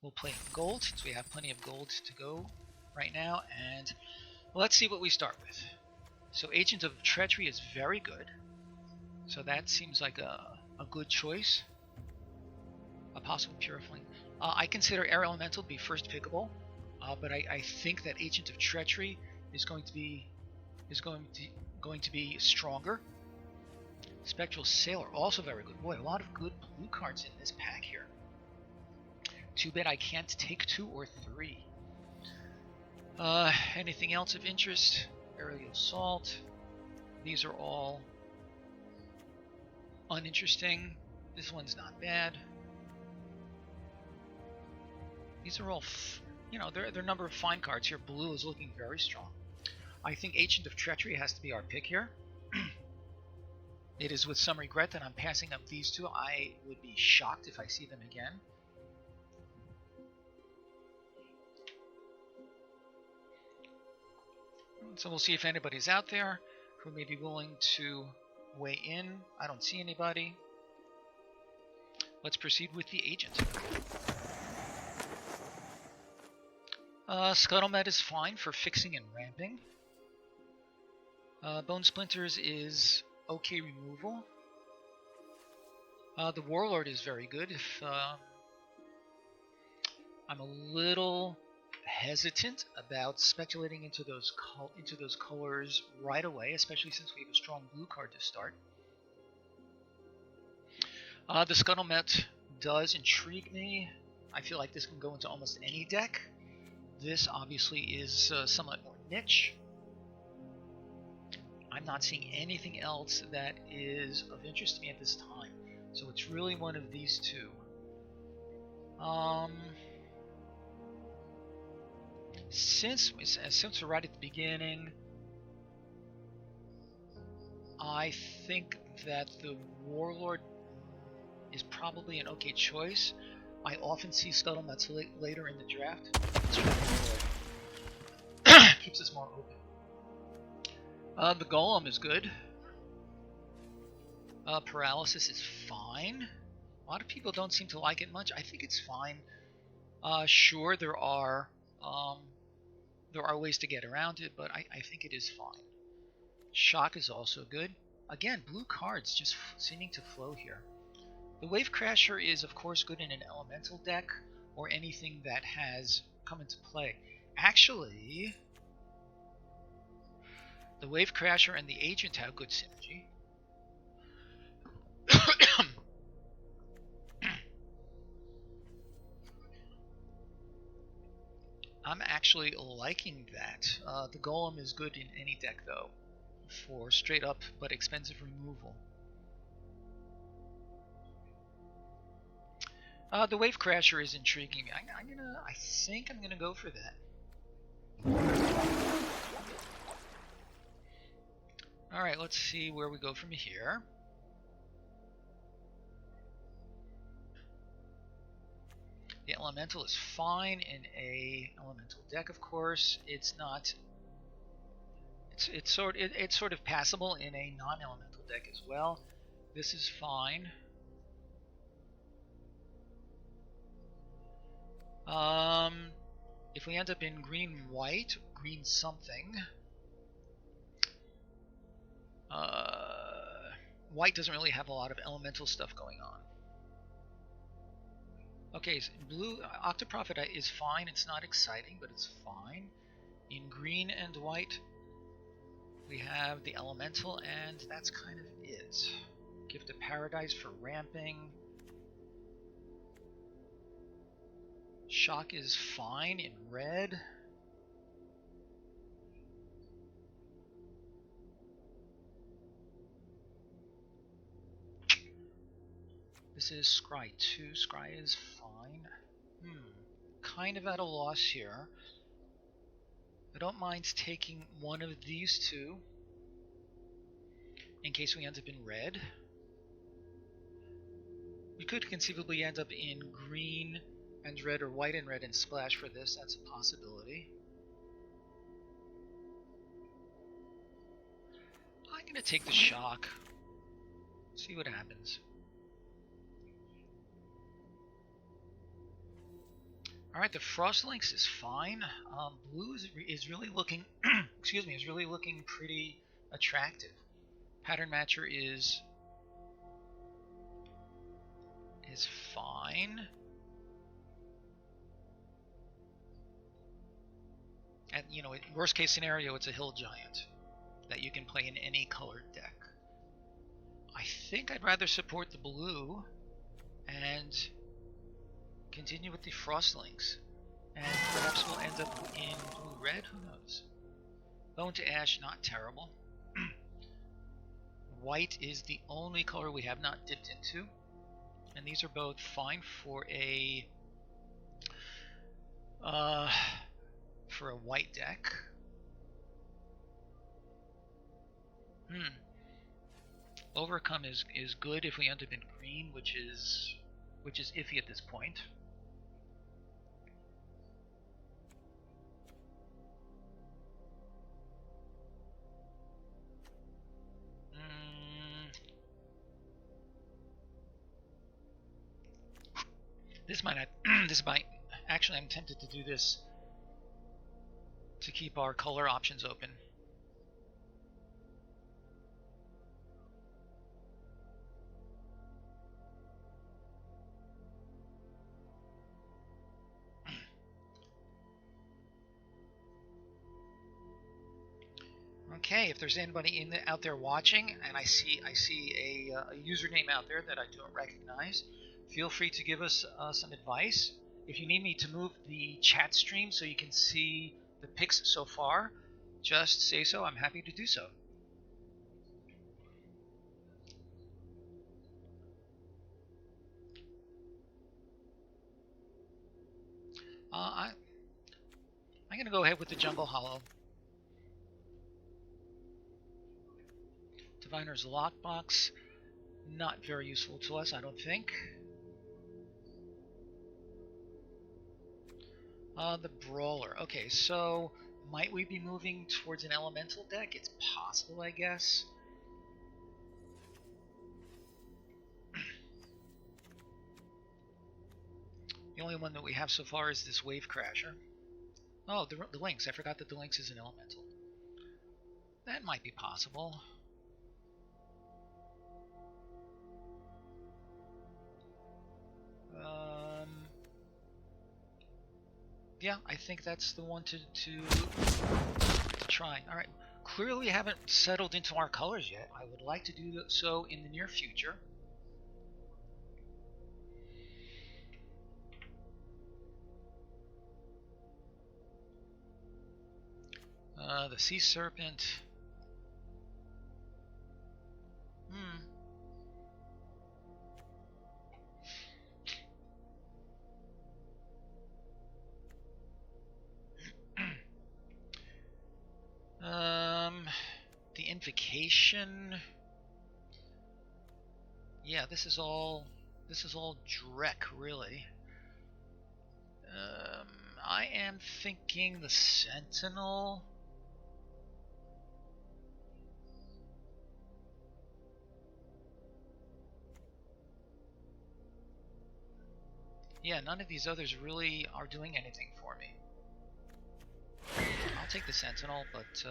We'll play gold since we have plenty of gold to go right now, and let's see what we start with. So Agent of Treachery is very good. So that seems like a good choice. A possible Purifying. I consider Air Elemental to be first pickable, but I think that Agent of Treachery is going to be stronger. Spectral Sailor, also very good. Boy, a lot of good blue cards in this pack here. Too bad I can't take 2 or 3. Anything else of interest? Aerial Assault. These are all uninteresting. This one's not bad. These are all, there are a number of fine cards here. Blue is looking very strong. I think Agent of Treachery has to be our pick here. It is with some regret that I'm passing up these two. I would be shocked if I see them again. So we'll see if anybody's out there who may be willing to weigh in. I don't see anybody. Let's proceed with the agent. Scuttlemet is fine for fixing and ramping. Bone Splinters is okay removal. The Warlord is very good. If I'm a little hesitant about speculating into those colors right away, especially since we have a strong blue card to start. The Scuttlemet does intrigue me. I feel like this can go into almost any deck. This obviously is somewhat more niche. I'm not seeing anything else that is of interest to me at this time. So it's really one of these two. Since we're right at the beginning, I think that the Warlord is probably an okay choice. I often see Scuttlemates later in the draft. Keeps us more open. The Golem is good. Paralysis is fine. A lot of people don't seem to like it much. I think it's fine. Sure, there are ways to get around it, but I think it is fine. Shock is also good. Again, blue cards just seeming to flow here. The Wave Crasher is, of course, good in an elemental deck or anything that has come into play. Actually, the Wave Crasher and the Agent have good synergy. I'm actually liking that. The Golem is good in any deck, though, for straight up but expensive removal. The Wave Crasher is intriguing me. I think I'm gonna go for that. Alright, let's see where we go from here. The Elemental is fine in a elemental deck, of course. It's not. It's sort of passable in a non-elemental deck as well. This is fine. If we end up in green-white, green something, white doesn't really have a lot of elemental stuff going on. Okay, so blue Octoprophet is fine. It's not exciting, but it's fine. In green and white, we have the elemental, and that's kind of it. Gift of Paradise for ramping. Shock is fine in red. This is Scry 2. Scry is fine. Kind of at a loss here. I don't mind taking one of these two in case we end up in red. We could conceivably end up in green and red, or white and red and splash for this. That's a possibility. I'm going to take the shock. See what happens. Alright, the Frostlinks is fine. Blue is really looking, excuse me, is really looking pretty attractive. Pattern Matcher is fine. And, you know, worst case scenario, it's a Hill Giant that you can play in any colored deck. I think I'd rather support the blue and continue with the Frostlinks. And perhaps we'll end up in blue-red, who knows? Bone to Ash, not terrible. White is the only color we have not dipped into. And these are both fine for a white deck. Overcome is good if we end up in green, which is iffy at this point. This might not, actually I'm tempted to do this to keep our color options open. Okay, if there's anybody out there watching, and I see a username out there that I don't recognize, feel free to give us some advice. If you need me to move the chat stream so you can see the picks so far, just say so. I'm happy to do so. I'm going to go ahead with the Jungle Hollow. Diviner's Lockbox, not very useful to us, I don't think. The Brawler. Okay, so might we be moving towards an elemental deck? It's possible, I guess. The only one that we have so far is this Wave Crasher. Oh, the Lynx. I forgot that the Lynx is an elemental. That might be possible. Yeah, I think that's the one to try. Alright, clearly we haven't settled into our colors yet. I would like to do so in the near future. The Sea Serpent. The Invocation. Yeah, this is all Drek, really. I am thinking the Sentinel. Yeah, none of these others really are doing anything for me. I'll take the Sentinel, but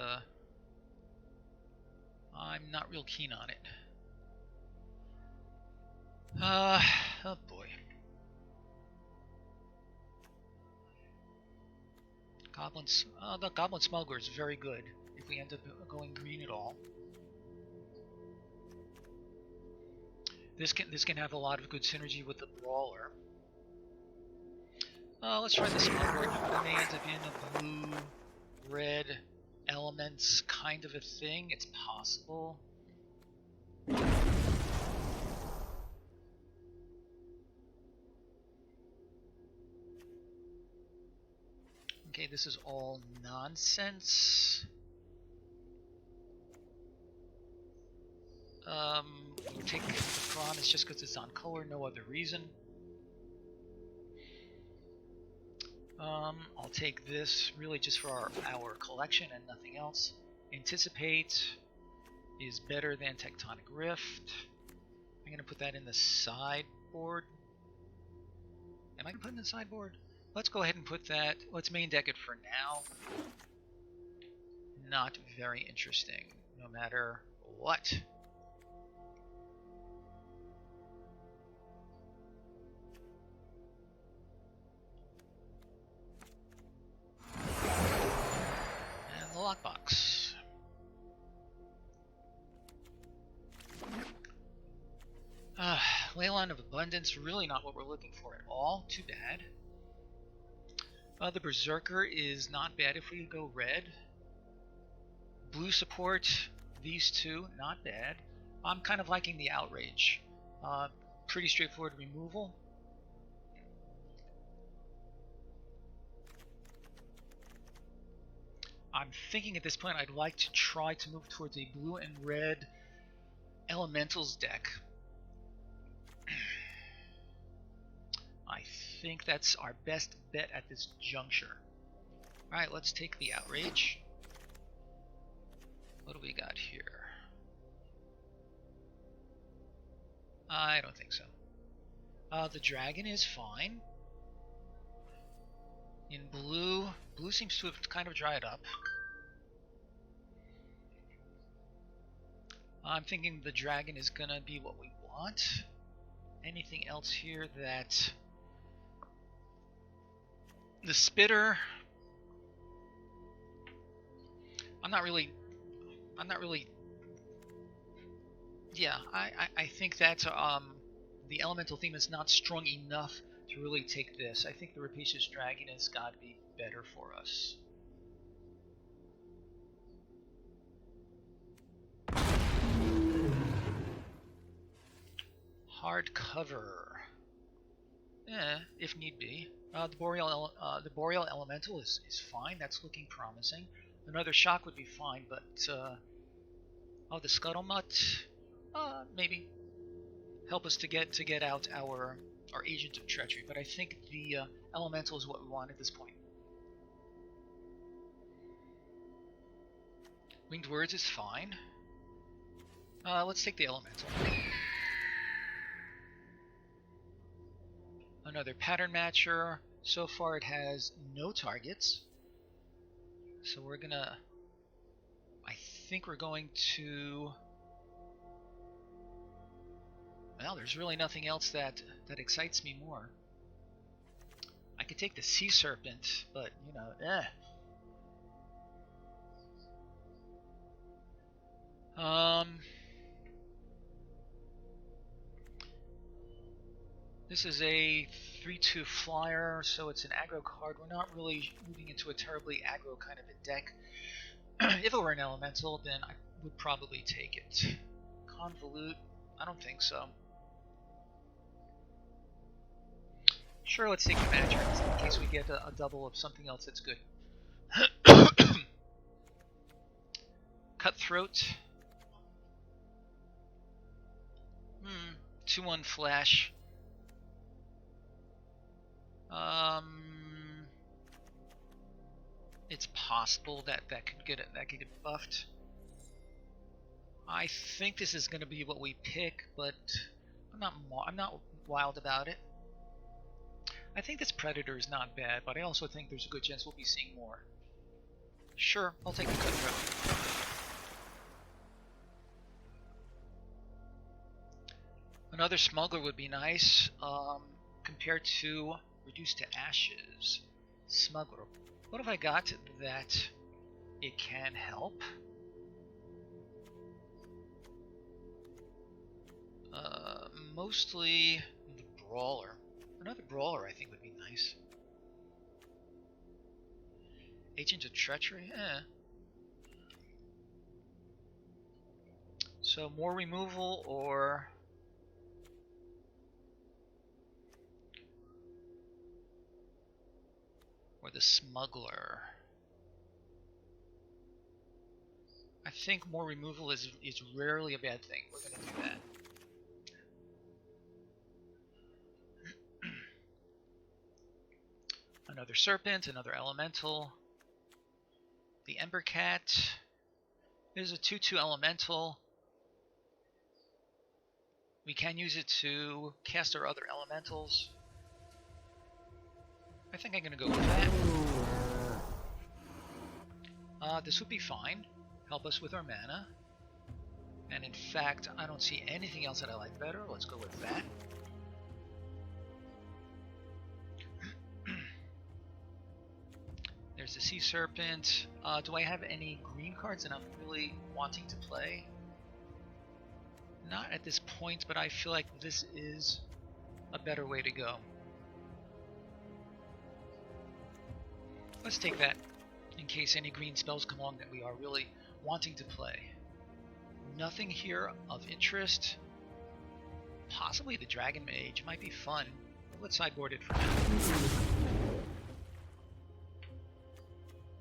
I'm not real keen on it. Oh boy. The Goblin Smuggler is very good if we end up going green at all. This can have a lot of good synergy with the Brawler. Let's try the Smuggler. We may end up in a blue-red elements kind of a thing. It's possible. Okay, this is all nonsense. We'll take the Piranhas just because it's on color, no other reason. I'll take this really just for our collection and nothing else. Anticipate is better than Tectonic Rift. I'm going to put that in the sideboard. Am I going to put it in the sideboard? Let's go ahead and put that. Let's main deck it for now. Not very interesting, no matter what. And the lockbox. Leyline of Abundance, really not what we're looking for at all. Too bad. The Berserker is not bad if we go red. Blue support, these two, not bad. I'm kind of liking the Outrage. Pretty straightforward removal. I'm thinking at this point I'd like to try to move towards a blue and red Elementals deck. I think that's our best bet at this juncture. Alright, let's take the Outrage. What do we got here? I don't think so. The Dragon is fine. In blue, blue seems to have kind of dried up. I'm thinking the Dragon is gonna be what we want. Anything else here that... The Spitter... I'm not really... Yeah, I think that the elemental theme is not strong enough to really take this. I think the Rapacious Dragon has got to be better for us. Hardcover. If need be. The Boreal Elemental is fine. That's looking promising. Another Shock would be fine, but oh, the Scuttlemutt, maybe help us to get out our Agent of Treachery. But I think the Elemental is what we want at this point. Winged Words is fine. Let's take the Elemental. Another Pattern Matcher. So far it has no targets. So we're gonna... I think we're going to... Well, there's really nothing else that excites me more. I could take the Sea Serpent, but, you know, This is a 3/2 flyer, so it's an aggro card. We're not really moving into a terribly aggro kind of a deck. If it were an elemental, then I would probably take it. Convolute? I don't think so. Sure, let's take the Badger in case we get a double of something else that's good. Cutthroat. 2/1 flash. It's possible that could get buffed. I think this is going to be what we pick, but I'm not wild about it. I think this Predator is not bad, but I also think there's a good chance we'll be seeing more. Sure, I'll take the Cutthroat. Another Smuggler would be nice, compared to Reduced to Ashes. Smuggler. What have I got that it can help? Mostly the Brawler. Another Brawler I think would be nice. Agent of Treachery? So more removal or... the Smuggler. I think more removal is rarely a bad thing. We're going to do that. Another Serpent, another Elemental. The Ember Cat is a 2/2 Elemental. We can use it to cast our other Elementals. I think I'm going to go with that. This would be fine. Help us with our mana. And in fact, I don't see anything else that I like better. Let's go with that. There's the Sea Serpent. Do I have any green cards that I'm really wanting to play? Not at this point, but I feel like this is a better way to go. Let's take that in case any green spells come along that we are really wanting to play. Nothing here of interest. Possibly the Dragon Mage might be fun. Let's sideboard it for now.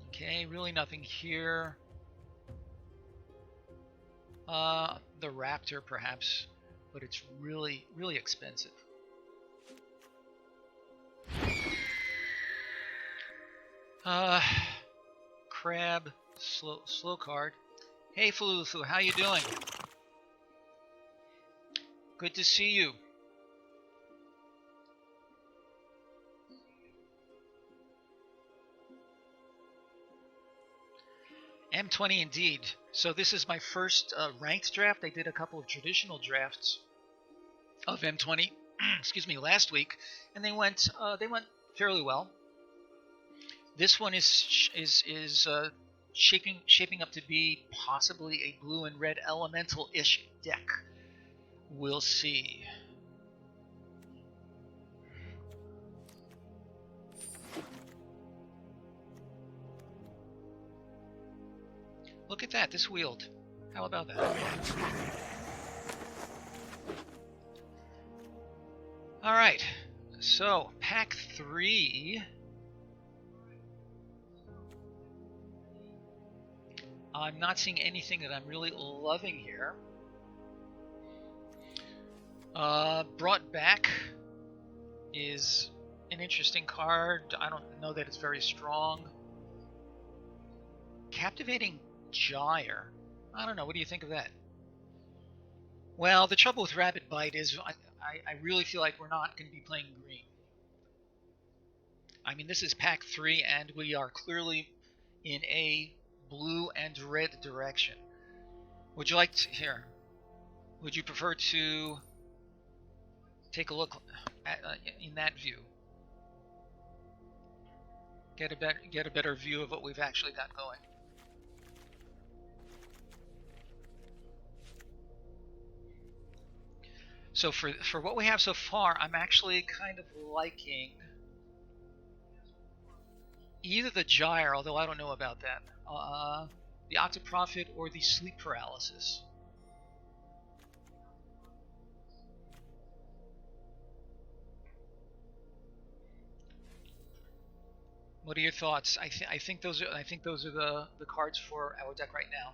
Okay, really nothing here. The Raptor perhaps, but it's really, really expensive. Crab, slow card. Hey Falulu, how you doing? Good to see you. M20 indeed. So this is my first ranked draft. I did a couple of traditional drafts of M20, excuse me, last week, and they went fairly well. This one is shaping up to be possibly a blue and red elemental-ish deck. We'll see. Look at that, this wield. How about that? Alright, so pack 3. I'm not seeing anything that I'm really loving here. Brought Back is an interesting card. I don't know that it's very strong. Captivating Gyre. I don't know. What do you think of that? Well, the trouble with Rabbit Bite is I really feel like we're not going to be playing green. I mean, this is pack 3, and we are clearly in a blue and red direction. Would you like to here? Would you prefer to take a look at, in that view? Get a better view of what we've actually got going. So for what we have so far, I'm actually kind of liking either the Gyre, although I don't know about that, the Octoprophet, or the Sleep Paralysis. What are your thoughts? I think those are the cards for our deck right now.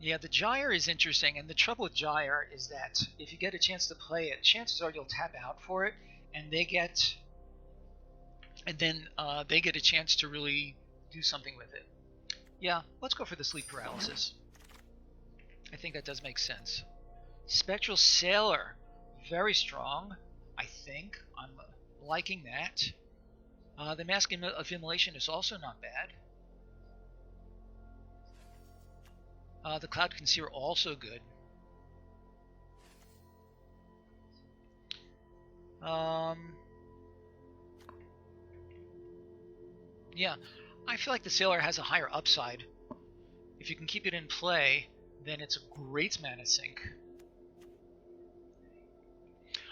Yeah, the Gyre is interesting, and the trouble with Gyre is that if you get a chance to play it, chances are you'll tap out for it, and then they get a chance to really do something with it. Yeah, let's go for the Sleep Paralysis. I think that does make sense. Spectral Sailor, very strong, I think. I'm liking that. The Mask of Immolation is also not bad. The Cloud Concealer also good. Yeah, I feel like the Sailor has a higher upside. If you can keep it in play, then it's a great mana sink.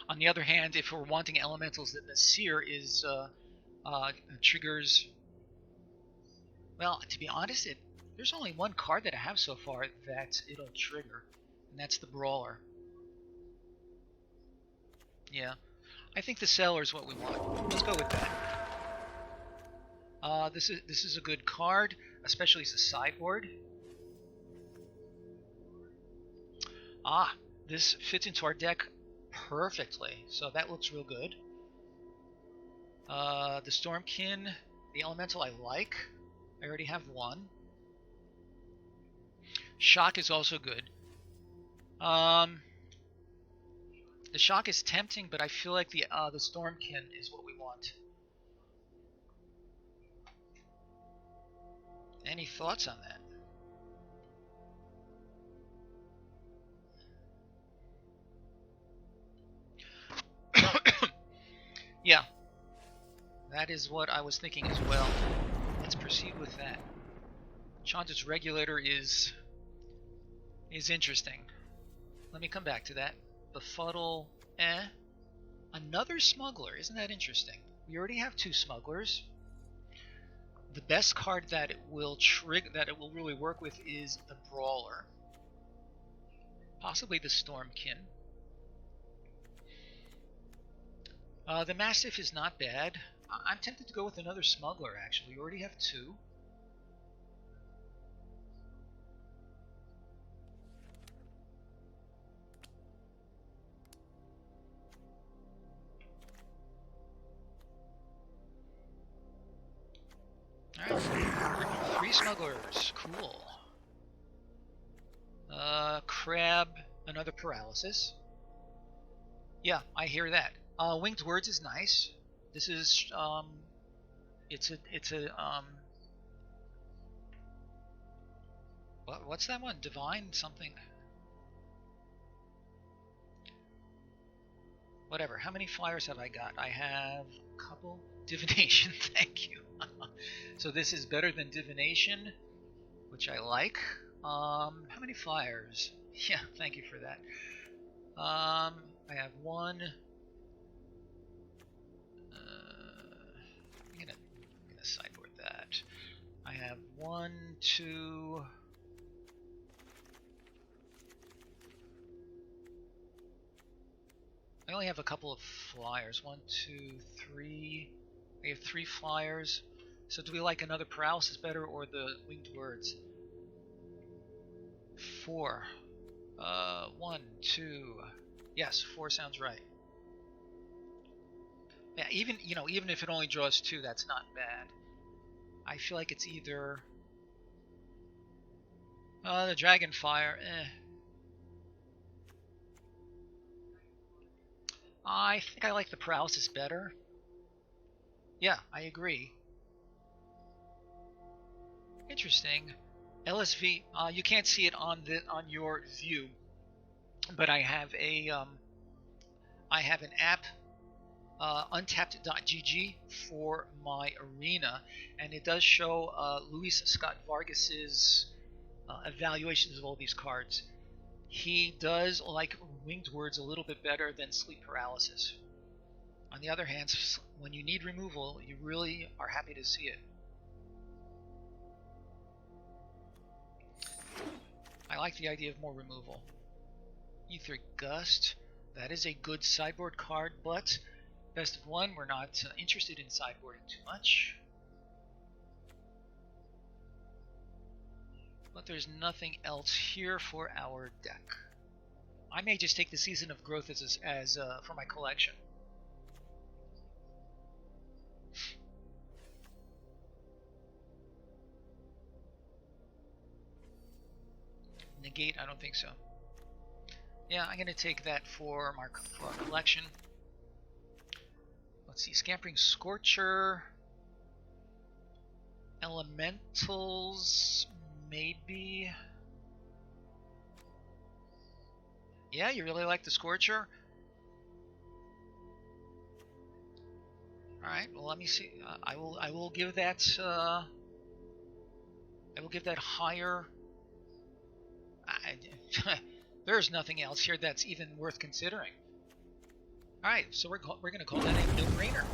On the other hand, if we're wanting elementals, then the Seer is triggers. Well, to be honest, there's only one card that I have so far that it'll trigger, and that's the Brawler. Yeah, I think the Sailor is what we want. Let's go with that. This is a good card, especially as a sideboard. This fits into our deck perfectly, so that looks real good. The Stormkin, the Elemental I like. I already have one. Shock is also good. The shock is tempting, but I feel like the Stormkin is what we want. Any thoughts on that? Yeah, that is what I was thinking as well. Let's proceed with that. Chandra's regulator is interesting. Let me come back to that. Befuddle, Another smuggler, isn't that interesting? We already have 2 smugglers. The best card that it will really work with is the Brawler. Possibly the Stormkin. The Mastiff is not bad. I'm tempted to go with another smuggler, actually. We already have 2. Alright, 3 smugglers. Cool. Crab, another paralysis. Yeah, I hear that. Winged Words is nice. This is, what's that one? Divine something. Whatever. How many flyers have I got? I have a couple. Divination, thank you. So this is better than Divination, which I like. How many flyers? Yeah, thank you for that. I have 1. I'm gonna sideboard that. I have 1, 2. I only have a couple of flyers. 1, 2, 3. I have 3 flyers. So do we like another paralysis better or the Winged Words? 4. 1, 2. Yes, 4 sounds right. Yeah, even if it only draws 2, that's not bad. I feel like it's either the Dragonfire. I think I like the paralysis better. Yeah, I agree. Interesting. LSV. You can't see it on your view, but I have an app, untapped.gg, for my arena, and it does show Luis Scott Vargas's evaluations of all these cards. He does like Winged Words a little bit better than Sleep Paralysis. On the other hand, when you need removal, you really are happy to see it. I like the idea of more removal. Ether Gust, that is a good sideboard card, but best of 1, we're not interested in sideboarding too much. But there's nothing else here for our deck. I may just take the Season of Growth as for my collection. Negate, I don't think so. Yeah, I'm going to take that for our collection. Let's see, Scampering Scorcher. Elementals, maybe. Yeah, you really like the Scorcher? Alright, well, let me see. I will give that higher. There's nothing else here that's even worth considering. Alright, so we're going to call that a no-brainer.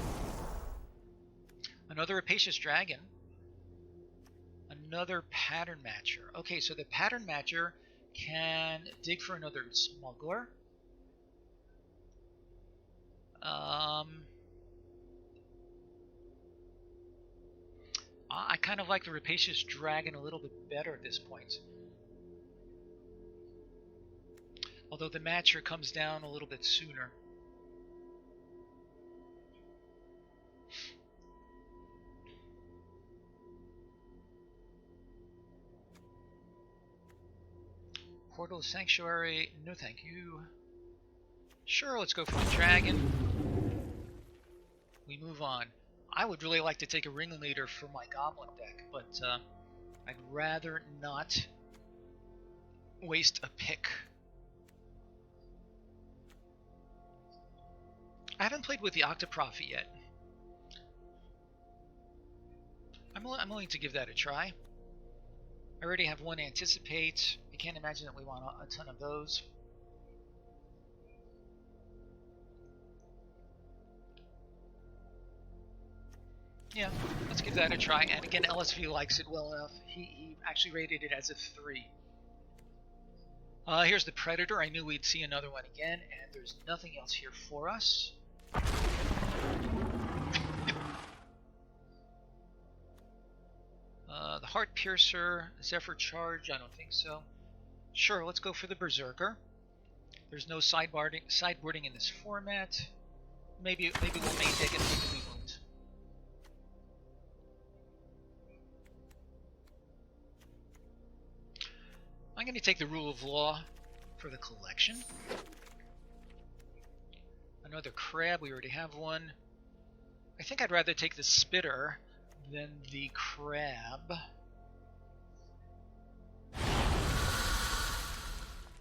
Another Rapacious Dragon. Another Pattern Matcher. Okay, so the Pattern Matcher can dig for another Smuggler. I kind of like the Rapacious Dragon a little bit better at this point. Although the Matcher comes down a little bit sooner. Portal Sanctuary, no thank you. Sure, let's go for the dragon. We move on. I would really like to take a ringleader for my goblin deck, but I'd rather not waste a pick. I haven't played with the Octoprophet yet. I'm willing to give that a try. I already have one Anticipate. I can't imagine that we want a ton of those. Yeah, let's give that a try. And again, LSV likes it well enough. He actually rated it as a 3. Here's the Predator. I knew we'd see another one again, and there's nothing else here for us. The Heart Piercer, Zephyr Charge, I don't think so. Sure, let's go for the Berserker. There's no sideboarding in this format. Maybe we'll main deck it, maybe we won't. I'm going to take the Rule of Law for the collection. Another Crab, we already have one. I think I'd rather take the Spitter than the Crab.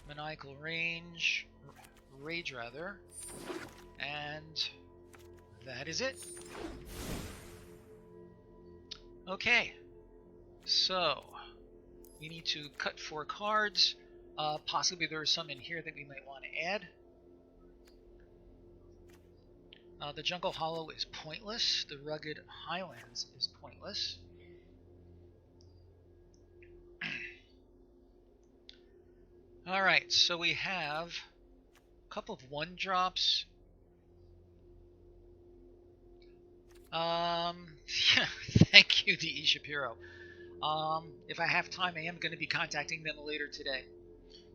Maniacal Rage, rather. And that is it. Okay, so we need to cut 4 cards. Possibly there are some in here that we might want to add. The Jungle Hollow is pointless. The Rugged Highlands is pointless. Alright, so we have a couple of 1-drops. Thank you, D.E. Shapiro. If I have time, I am going to be contacting them later today.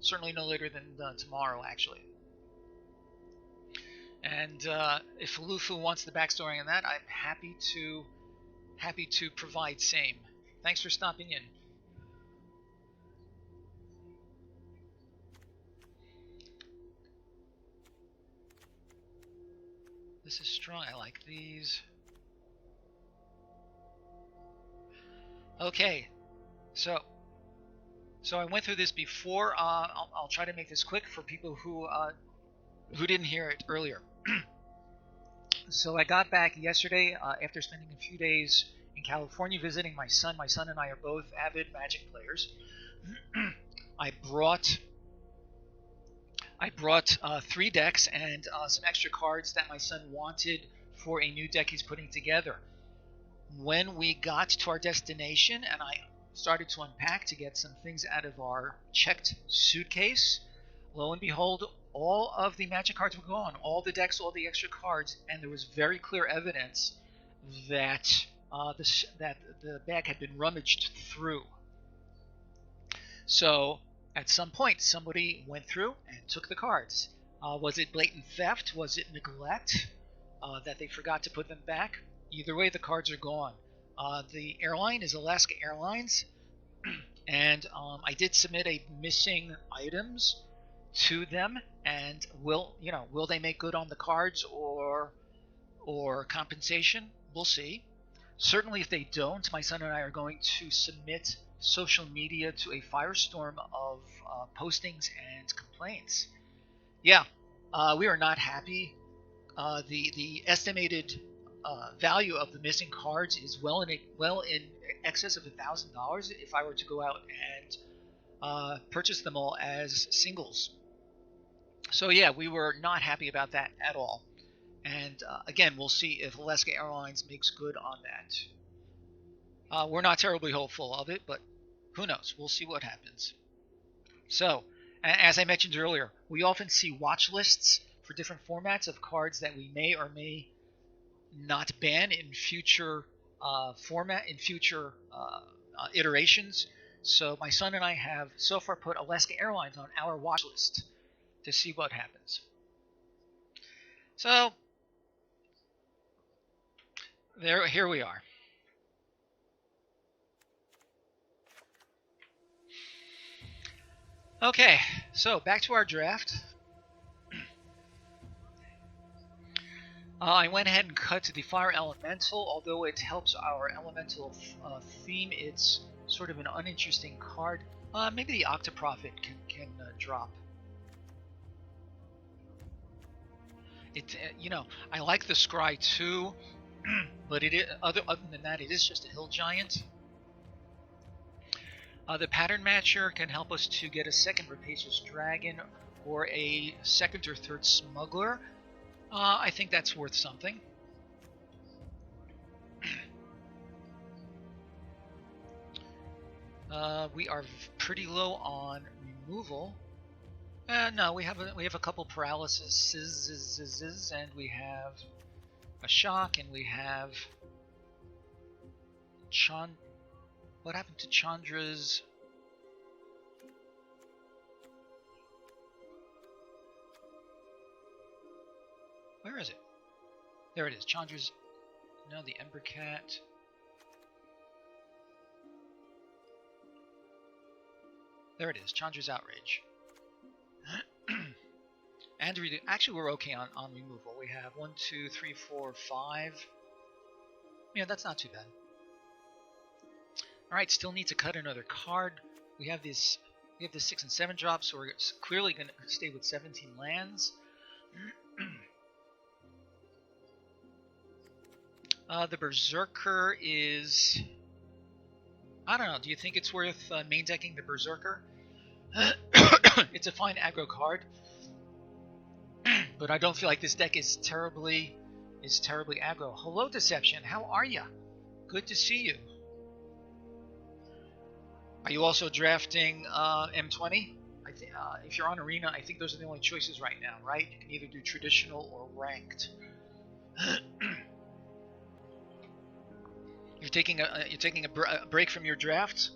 Certainly no later than tomorrow, actually. And if Lufu wants the backstory on that, I'm happy to provide same. Thanks for stopping in. This is strong. I like these. Okay, so I went through this before. I'll try to make this quick for people who didn't hear it earlier. So I got back yesterday after spending a few days in California visiting my son. My son and I are both avid Magic players. I brought 3 decks and some extra cards that my son wanted for a new deck he's putting together. When we got to our destination and I started to unpack to get some things out of our checked suitcase, lo and behold, all of the Magic cards were gone, all the decks, all the extra cards, and there was very clear evidence that the bag had been rummaged through. So at some point, somebody went through and took the cards. Was it blatant theft? Was it neglect that they forgot to put them back? Either way, the cards are gone. The airline is Alaska Airlines, and I did submit a missing items to them. And will they make good on the cards or compensation? We'll see. Certainly, if they don't, my son and I are going to submit social media to a firestorm of postings and complaints. Yeah, we are not happy. The estimated value of the missing cards is well in excess of $1,000 if I were to go out and purchase them all as singles. So yeah, we were not happy about that at all. And again, we'll see if Alaska Airlines makes good on that. We're not terribly hopeful of it, but who knows? We'll see what happens. So, as I mentioned earlier, we often see watch lists for different formats of cards that we may or may not ban in future iterations. So my son and I have so far put Alaska Airlines on our watch list to see what happens. So here we are. Okay, so back to our draft. I went ahead and cut the Fire Elemental, although it helps our Elemental theme. It's sort of an uninteresting card. Maybe the Octoprophet can drop. It, I like the Scry too, but other than that, it is just a Hill Giant. The Pattern Matcher can help us to get a second Rapacious Dragon or a second or third Smuggler. I think that's worth something. We are pretty low on removal. No, we have a couple paralyses, and we have a shock, and we have What happened to Chandra's? Where is it? There it is. Chandra's. No, the Ember Cat. There it is. Chandra's Outrage. And actually, we're okay on removal. We have 1, 2, 3, 4, 5. Yeah, that's not too bad. All right, still need to cut another card. We have this 6 and 7 drop, so we're clearly going to stay with 17 lands. The Berserker is... I don't know. Do you think it's worth main decking the Berserker? It's a fine aggro card, but I don't feel like this deck is terribly aggro. Hello, Deception. How are ya? Good to see you. Are you also drafting M20? If you're on Arena, I think those are the only choices right now, right? You can either do traditional or ranked. You're taking a break from your draft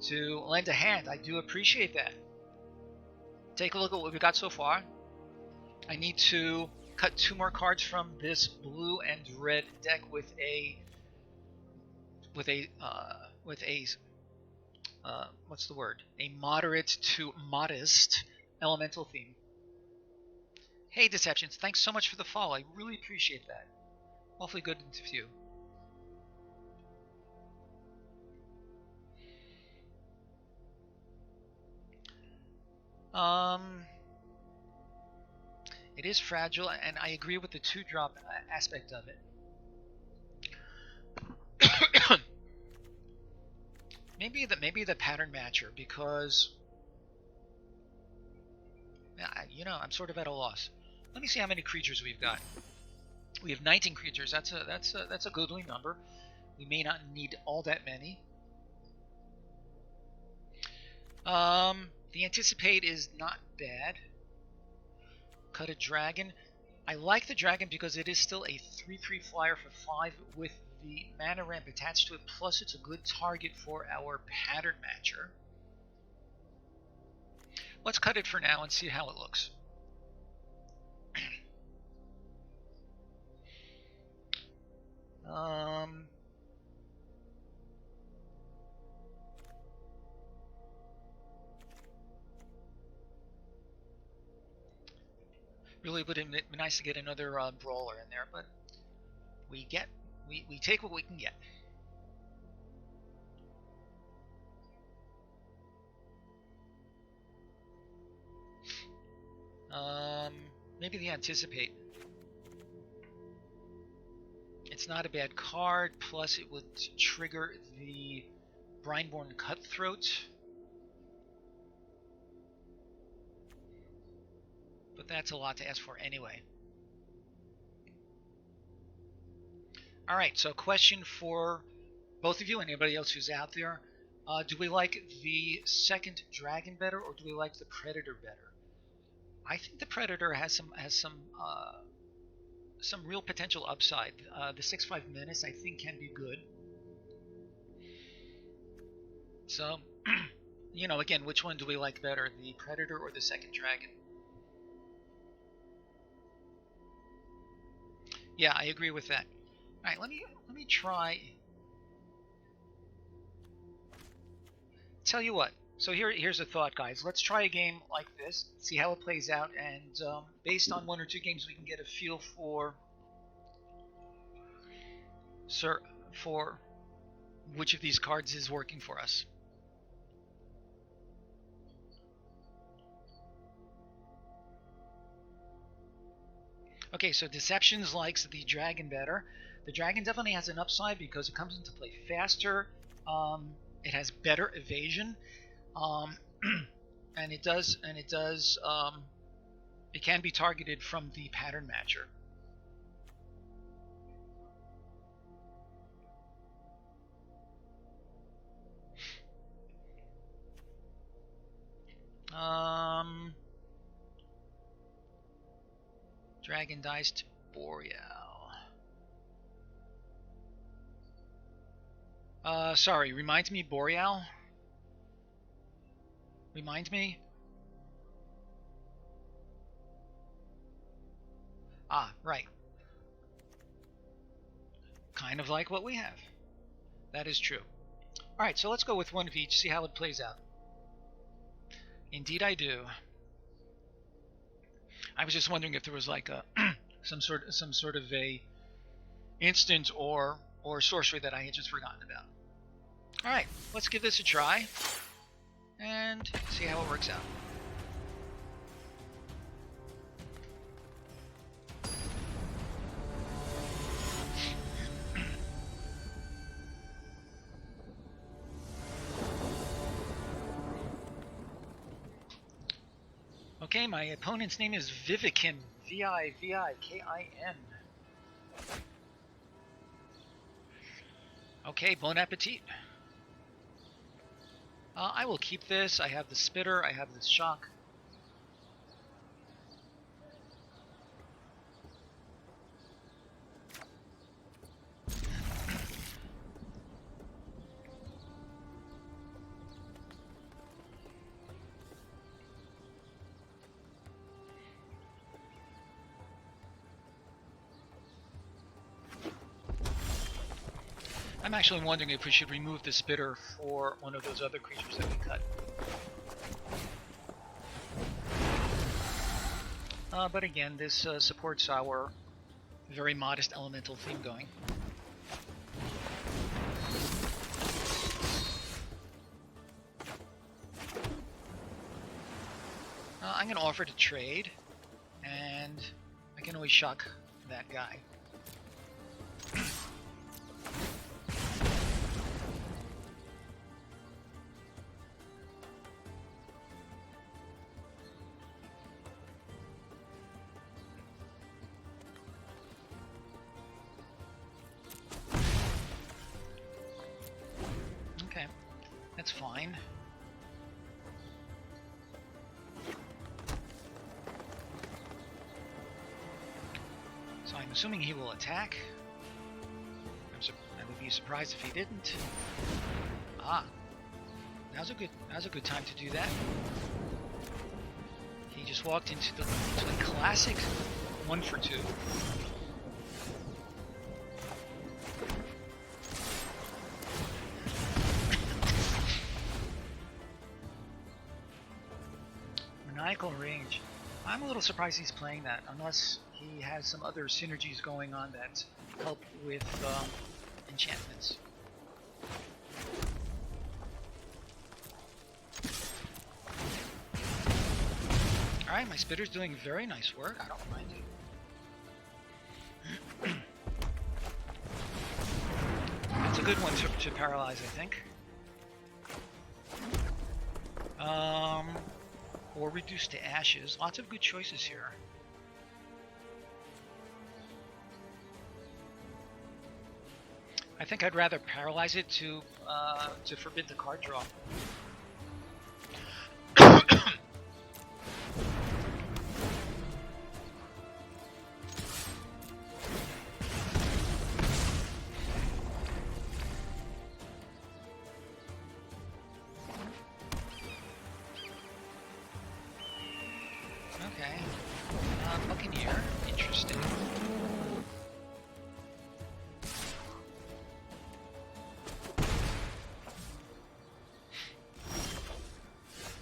to lend a hand. I do appreciate that. Take a look at what we've got so far. I need to cut 2 more cards from this blue and red deck with a what's the word? A moderate to modest elemental theme. Hey, Deceptions, thanks so much for the follow. I really appreciate that. Awfully good of you. It is fragile, and I agree with the 2-drop aspect of it. maybe the Pattern Matcher, because I'm sort of at a loss. Let me see how many creatures we've got. We have 19 creatures. That's a goodly number. We may not need all that many. The Anticipate is not bad. Cut a Dragon. I like the Dragon because it is still a 3/3 flyer for 5 with the mana ramp attached to it, plus it's a good target for our Pattern Matcher. Let's cut it for now and see how it looks. Really would have been nice to get another brawler in there, but we take what we can get. Maybe the Anticipate. It's not a bad card, plus it would trigger the Brineborn Cutthroat. But that's a lot to ask for anyway. Alright, so question for both of you and anybody else who's out there. Do we like the second Dragon better, or do we like the Predator better? I think the Predator has some real potential upside. The 6/5 Menace, I think, can be good. So, again, which one do we like better, the Predator or the second Dragon? Yeah, I agree with that. All right, let me try. Tell you what. So here's a thought, guys. Let's try a game like this, see how it plays out, and based on 1 or 2 games, we can get a feel for sir, for which of these cards is working for us. Okay, so Deceptions likes the dragon better. The dragon definitely has an upside because it comes into play faster. It has better evasion, and it can be targeted from the pattern matcher. Dragon dies to Boreal. Sorry, remind me, Boreal? Remind me? Ah, right. Kind of like what we have. That is true. Alright, so let's go with one of each, see how it plays out. Indeed I do. I was just wondering if there was like a some sort of a instant or sorcery that I had just forgotten about. Alright, let's give this a try and see how it works out. Okay, my opponent's name is Vivikin. Vivikin. Okay, bon appetit. I will keep this. I have the spitter. I have the shock. I'm actually wondering if we should remove the spitter for one of those other creatures that we cut. But again, this supports our very modest elemental theme going. I'm going to offer to trade, and I can always shock that guy. Okay, that's fine. So I'm assuming he will attack. I would be surprised if he didn't. Ah, now's a good time to do that. He just walked into the classic 1-for-2. Maniacal range. I'm a little surprised he's playing that, unless he has some other synergies going on that help with enchantments. Alright, my spitter's doing very nice work. I don't mind it. That's a good one to paralyze, I think. Or reduce to ashes. Lots of good choices here. I think I'd rather paralyze it to forbid the card draw. Okay. Buccaneer. Interesting.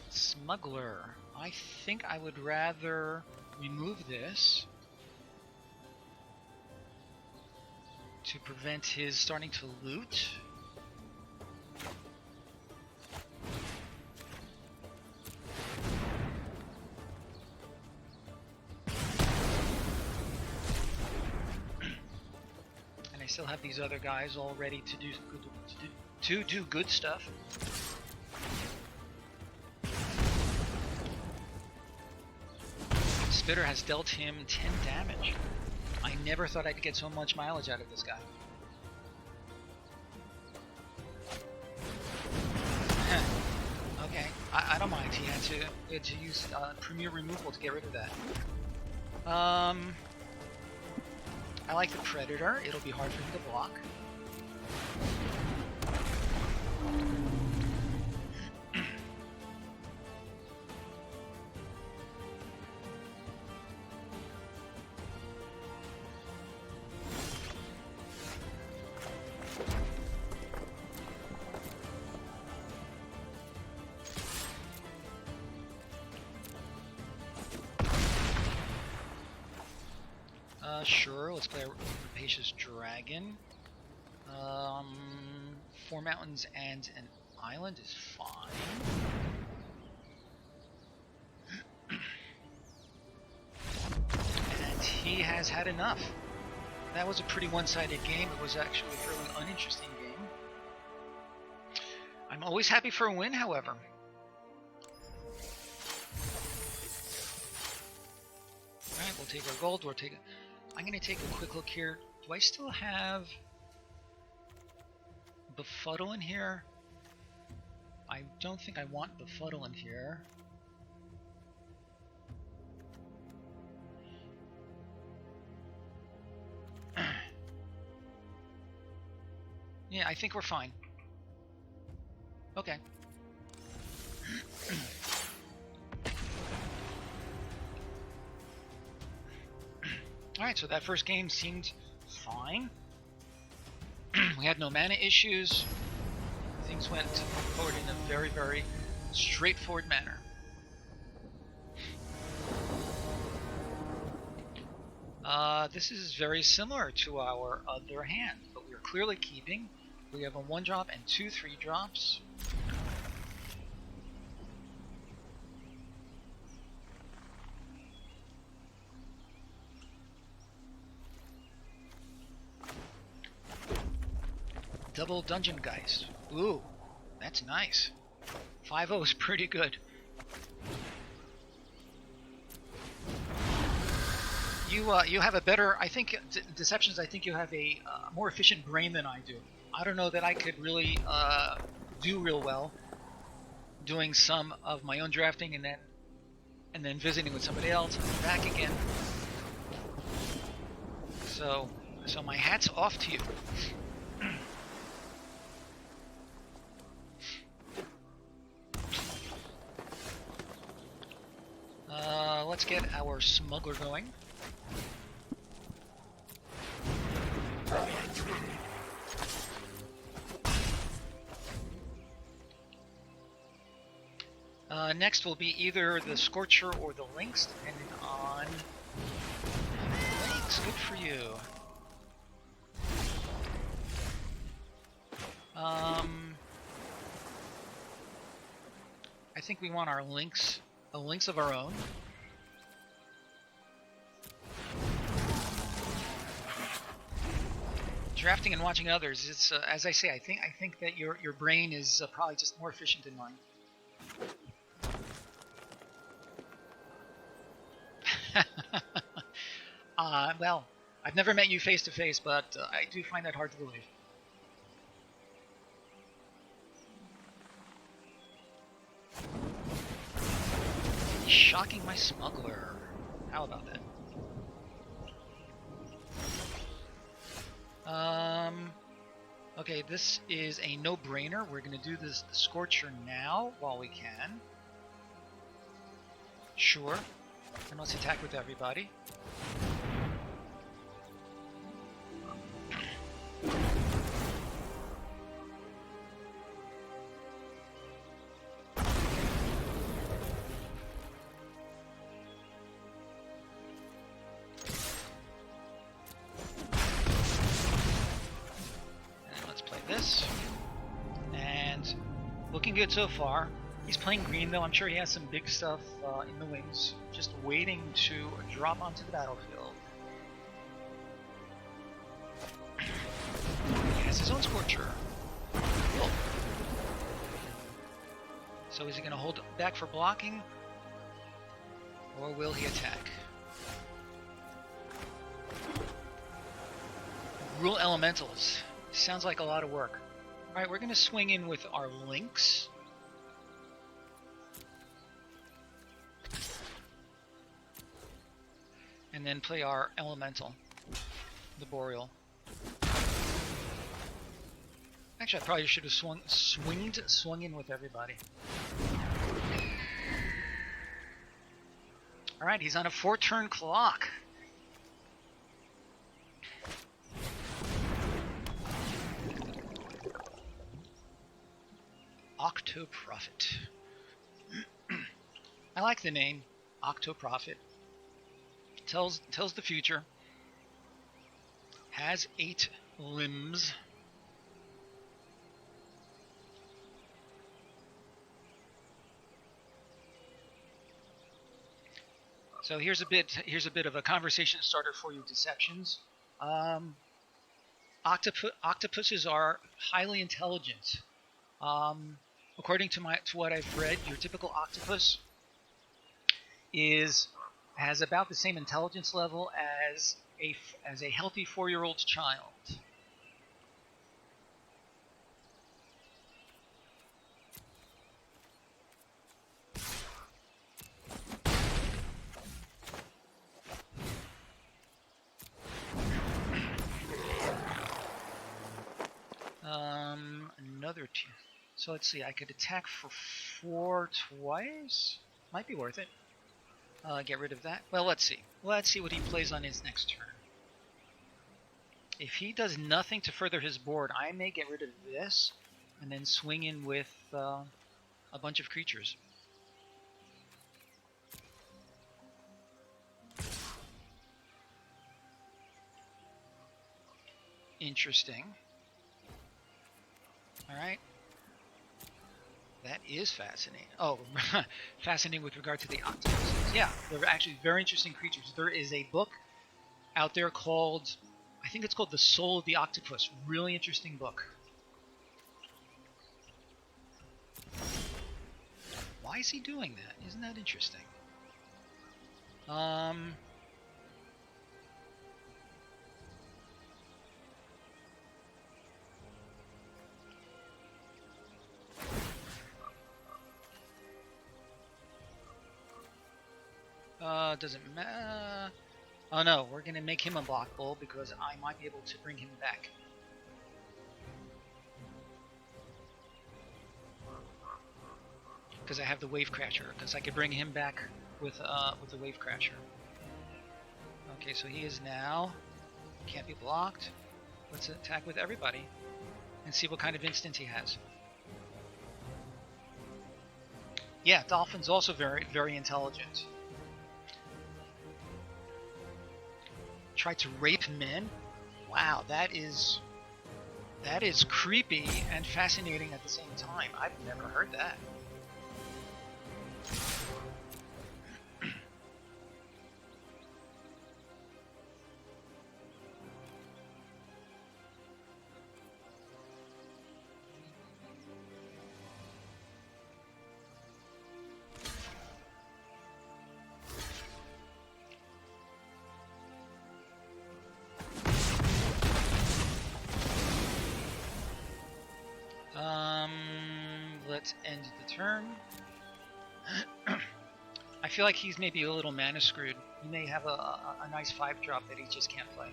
Smuggler. I think I would rather remove this to prevent his starting to loot. And I still have these other guys all ready to do good stuff. Spitter has dealt him 10 damage. I never thought I'd get so much mileage out of this guy. Okay, I don't mind. He had to use Premier Removal to get rid of that. I like the Predator. It'll be hard for him to block. Sure, let's play a Rapacious Dragon. 4 mountains and an island is fine. And he has had enough. That was a pretty one-sided game. It was actually a fairly uninteresting game. I'm always happy for a win, however. Alright, we'll take our gold, I'm going to take a quick look here. Do I still have Befuddle in here? I don't think I want Befuddle in here. Yeah, I think we're fine. Okay. Alright, so that first game seemed fine. We had no mana issues. Things went forward in a very, very straightforward manner. This is very similar to our other hand, but we are clearly keeping. We have a 1-drop and 2 3-drops. Double Dungeon Geist. Ooh, that's nice. 5-0 is pretty good. You have a better, I think, Deceptions, I think you have a more efficient brain than I do. I don't know that I could really do real well doing some of my own drafting and then visiting with somebody else and then back again. So my hat's off to you. Let's get our smuggler going. Next will be either the Scorcher or the Lynx, depending on Lynx. Good for you. I think we want our Lynx, a Lynx of our own. Drafting and watching others, it's as I say, I think that your brain is probably just more efficient than mine. Well, I've never met you face to face, but I do find that hard to believe. Shocking my smuggler. How about that? Okay, this is a no-brainer. We're going to do the Scorcher now while we can. Sure. And let's attack with everybody. this. And looking good so far. He's playing green though. I'm sure he has some big stuff in the wings, just waiting to drop onto the battlefield. He has his own Scorcher. Cool. So is he going to hold back for blocking? Or will he attack? Rule elementals. Sounds like a lot of work. Alright, we're going to swing in with our Lynx. And then play our elemental, the Boreal. Actually, I probably should have swung in with everybody. Alright, he's on a 4-turn clock. Octoprophet. I like the name, Octoprophet. Tells the future. Has 8 limbs. So here's a bit of a conversation starter for you, Deceptions. Octopuses are highly intelligent. According to what I've read, your typical octopus has about the same intelligence level as a healthy 4-year-old child. Another 2. So let's see, I could attack for 4 twice. Might be worth it. Get rid of that. Well, let's see. Let's see what he plays on his next turn. If he does nothing to further his board, I may get rid of this and then swing in with a bunch of creatures. Interesting. Alright. That is fascinating. Oh, fascinating with regard to the octopuses. Yeah, they're actually very interesting creatures. There is a book out there called, I think it's called The Soul of the Octopus. Really interesting book. Why is he doing that? Isn't that interesting? Doesn't matter. Oh no, we're gonna make him unblockable because I might be able to bring him back. Because I have the Wave Crasher, because I could bring him back with the Wave Crasher. Okay, so he is now can't be blocked. Let's attack with everybody and see what kind of instance he has. Yeah, Dolphin's also very, very intelligent. Try to rape men? Wow, that is creepy and fascinating at the same time. I've never heard that. Let's end the turn. I feel like he's maybe a little mana screwed. He may have a nice 5-drop that he just can't play.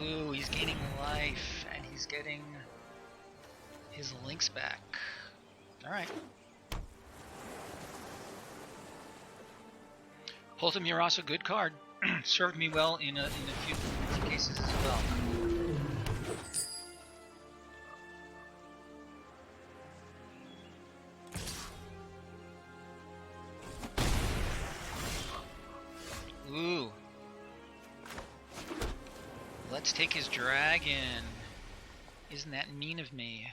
Ooh, he's gaining life, and he's getting his links back. Alright. Holtam Muraso, good card. Served me well in a few cases as well. Ooh, let's take his dragon. Isn't that mean of me?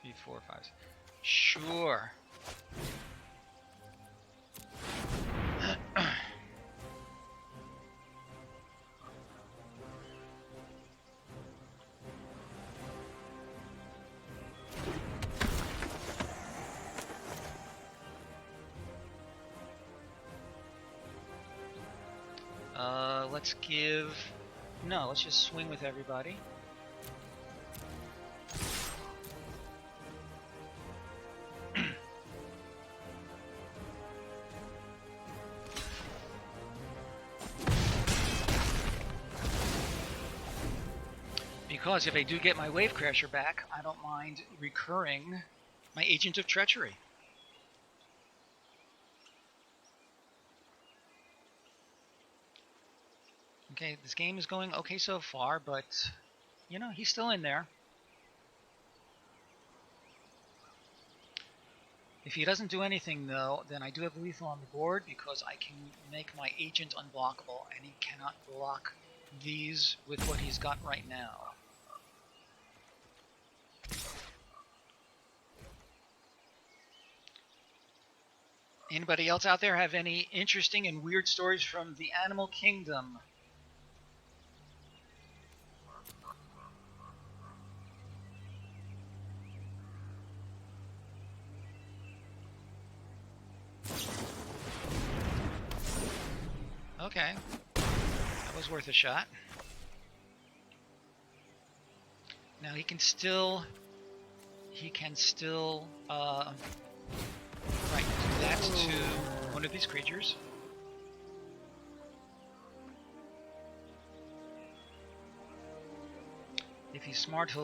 Three, four, five. Sure. Let's give... No, let's just swing with everybody. Because if I do get my Wave Crasher back, I don't mind recurring my Agent of Treachery. Okay, this game is going okay so far, but, you know, he's still in there. If he doesn't do anything, though, then I do have lethal on the board because I can make my agent unblockable, and he cannot block these with what he's got right now. Anybody else out there have any interesting and weird stories from the animal kingdom? Okay, that was worth a shot. Now he can still right, do that to one of these creatures. If he's smart,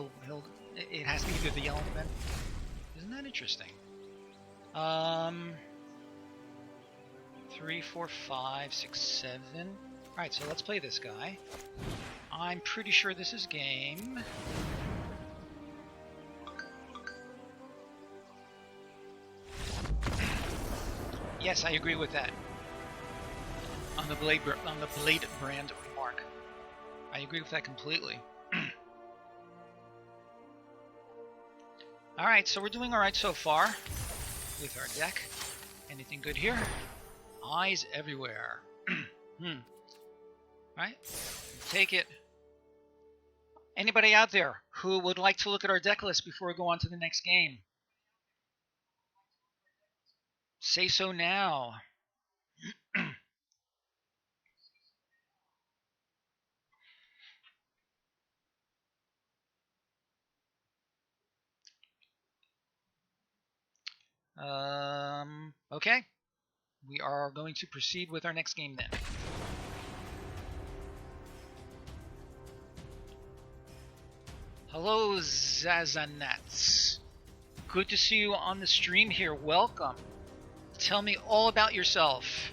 it has to be the element. Isn't that interesting? 3, 4, 5, 6, 7. Alright, so let's play this guy. I'm pretty sure this is game. Yes, I agree with that. On the Blade brand remark. I agree with that completely. Alright, so we're doing alright so far with our deck. Anything good here? Eyes everywhere. Right? Take it. Anybody out there who would like to look at our deck list before we go on to the next game? Say so now. Okay. We are going to proceed with our next game then. Hello, Zazanats. Good to see you on the stream here. Welcome. Tell me all about yourself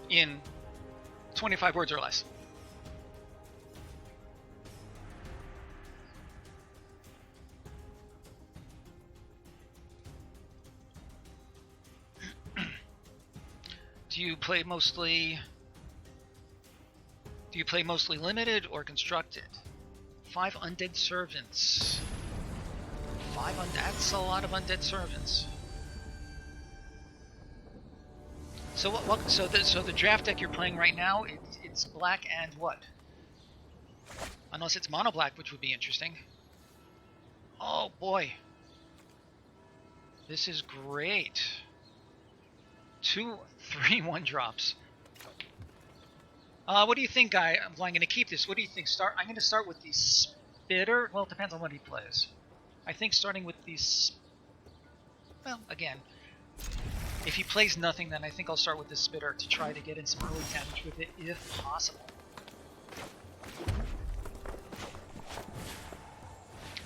in 25 words or less. Do you play mostly limited or constructed? 5 undead servants. That's a lot of undead servants. So so the draft deck you're playing right now, it's black and what? Unless it's mono black, which would be interesting. Oh boy. This is great. 2, 3, 1 drops. What do you think, guy? I'm going to keep this. What do you think? I'm going to start with the Spitter. Well, it depends on what he plays. I think starting with these... Well, again, if he plays nothing, then I think I'll start with the Spitter to try to get in some early damage with it, if possible.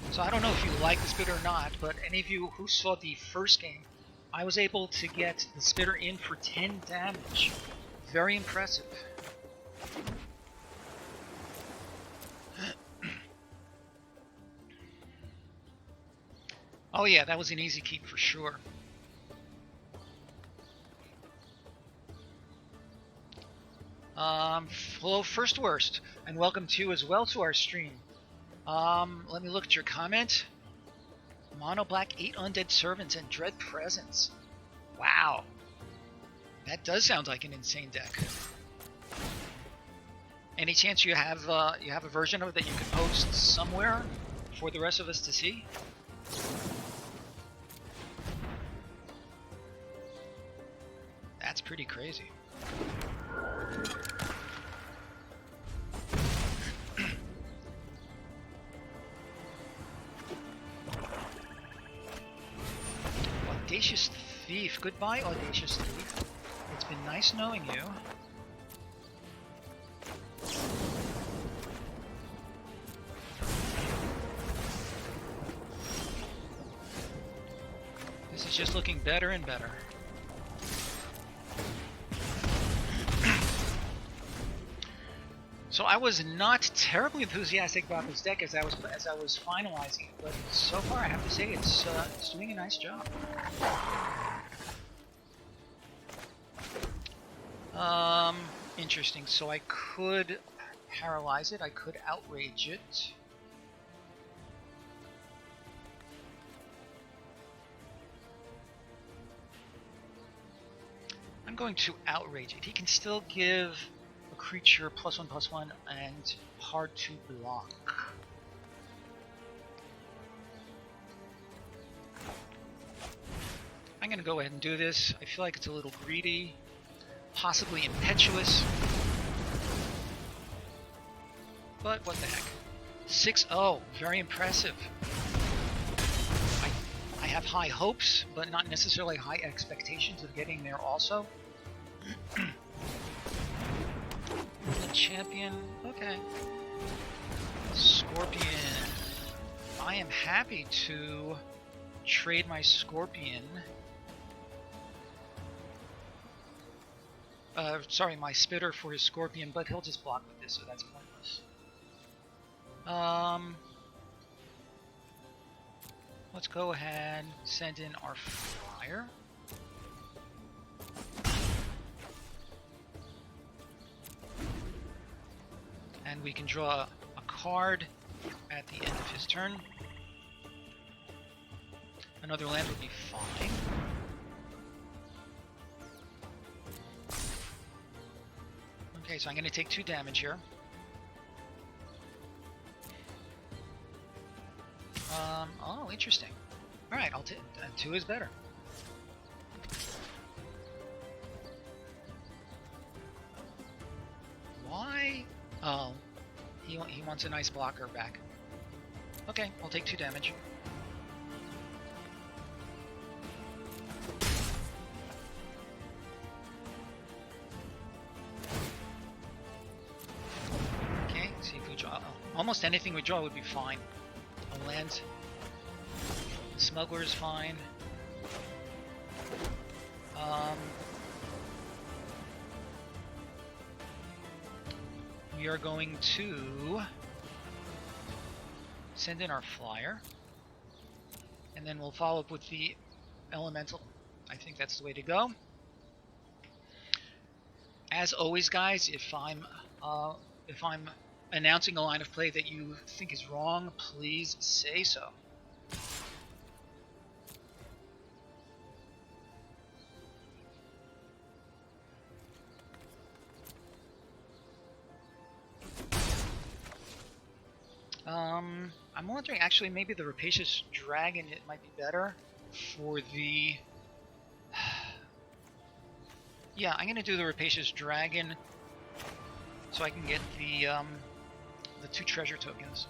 So I don't know if you like the Spitter or not, but any of you who saw the first game, I was able to get the Spitter in for 10 damage. Very impressive. Oh yeah, that was an easy keep for sure. Hello, First Worst, and welcome to you as well to our stream. Let me look at your comment. Mono Black, 8 Undead Servants, and Dread Presence. Wow. That does sound like an insane deck. Any chance you have a version of it that you can post somewhere for the rest of us to see? That's pretty crazy. Audacious Thief. Goodbye, Audacious Thief. It's been nice knowing you. This is just looking better and better. So I was not terribly enthusiastic about this deck as I was finalizing it, but so far I have to say it's doing a nice job. Interesting. So I could paralyze it. I could outrage it. I'm going to outrage it. He can still give a creature +1/+1 and hard to block. I'm going to go ahead and do this. I feel like it's a little greedy, possibly impetuous, but what the heck. 6-0, very impressive. I have high hopes, but not necessarily high expectations of getting there also. The champion, okay. Scorpion. I am happy to trade my Scorpion. Sorry, my Spitter for his Scorpion, but he'll just block with this, so that's pointless. Let's go ahead, send in our Flyer. And we can draw a card at the end of his turn. Another land would be fine. Okay, so I'm going to take 2 damage here. Oh, interesting. Alright, I'll take 2 is better. Why? Oh, he wants a nice blocker back. Okay, I'll take 2 damage. Okay, see if we draw. Oh, almost anything we draw would be fine. A land. Smuggler is fine. We are going to send in our Flyer, and then we'll follow up with the Elemental. I think that's the way to go. As always, guys, if I'm announcing a line of play that you think is wrong, please say so. I'm wondering, actually, maybe the Rapacious Dragon, it might be better for the... Yeah, I'm gonna do the Rapacious Dragon so I can get the 2 treasure tokens.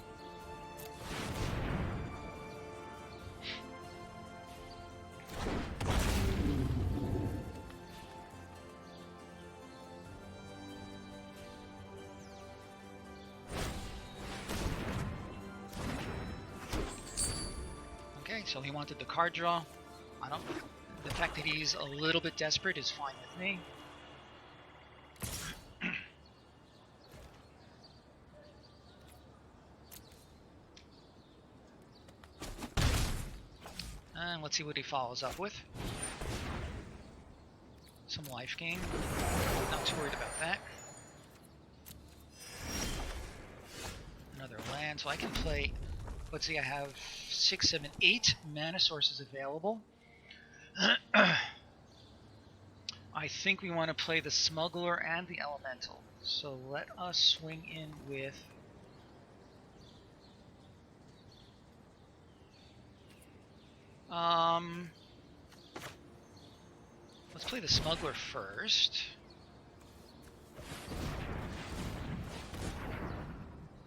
So he wanted the card draw. The fact that he's a little bit desperate is fine with me. And let's see what he follows up with. Some life gain. Not too worried about that. another land, so I can play, let's see, I have 6, 7, 8 mana sources available. I think we want to play the Smuggler and the Elemental. So let us swing in with... let's play the Smuggler first.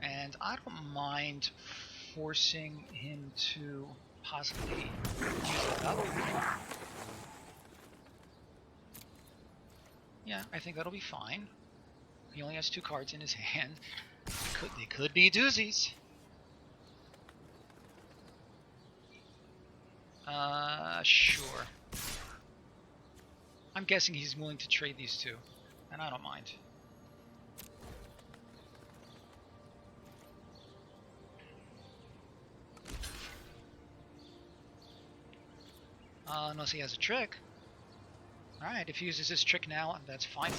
And I don't mind forcing him to possibly use that up. Yeah, I think that'll be fine. He only has 2 cards in his hand. They could be doozies. Sure. I'm guessing he's willing to trade these 2, and I don't mind. Unless he has a trick. Alright, if he uses this trick now, that's fine.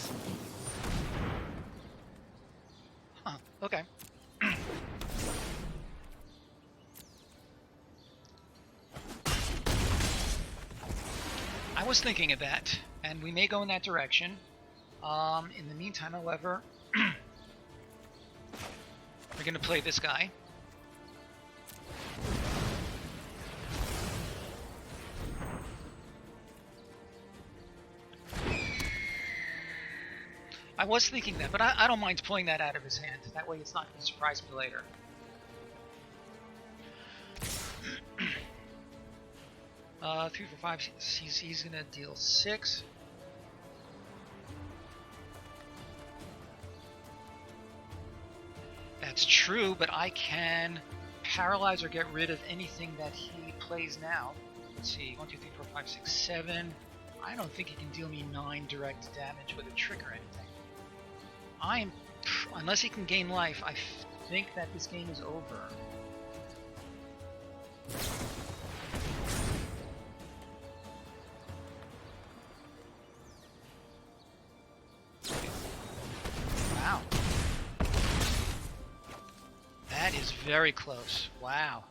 Huh, okay. I was thinking of that, and we may go in that direction. In the meantime, however, we're going to play this guy. I was thinking that, but I don't mind pulling that out of his hand. That way it's not going to surprise me later. 3 for 5, he's going to deal 6. That's true, but I can paralyze or get rid of anything that he plays now. Let's see, 1, 2, 3, 4, 5, 6, 7. I don't think he can deal me 9 direct damage with a trick or anything. Unless he can gain life, I think that this game is over. Wow. That is very close. Wow.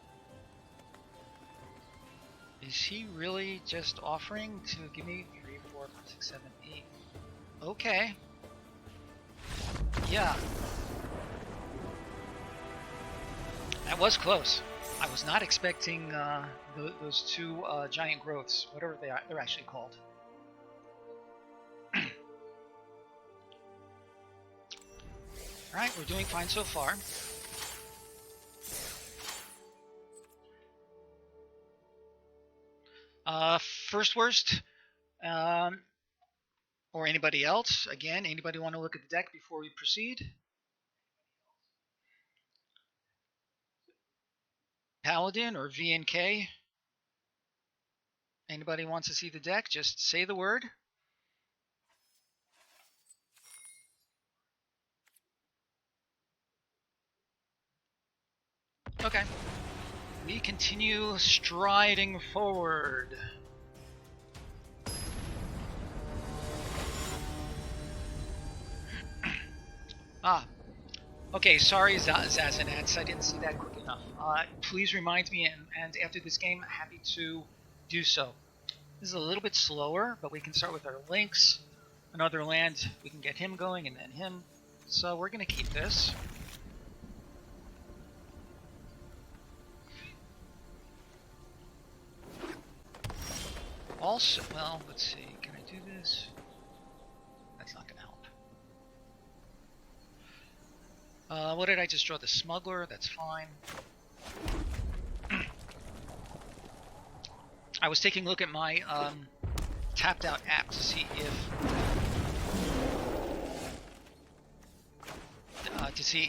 Is he really just offering to give me 3, 4, 5, 6, 7, 8? Okay. Yeah. That was close. I was not expecting those 2 giant growths, whatever they're actually called. Alright, we're doing fine so far. First worst, or anybody else, again, anybody want to look at the deck before we proceed? Paladin or VNK? Anybody wants to see the deck? Just say the word. Okay. We continue striding forward. Okay, sorry Zazanets, I didn't see that quick enough. Please remind me, and after this game, happy to do so. This is a little bit slower, but we can start with our links. Another land, we can get him going, and then him. So we're going to keep this. Also, well, let's see, can I do this? That's not going to help. What did I just draw? The Smuggler, that's fine. I was taking a look at my tapped out app to see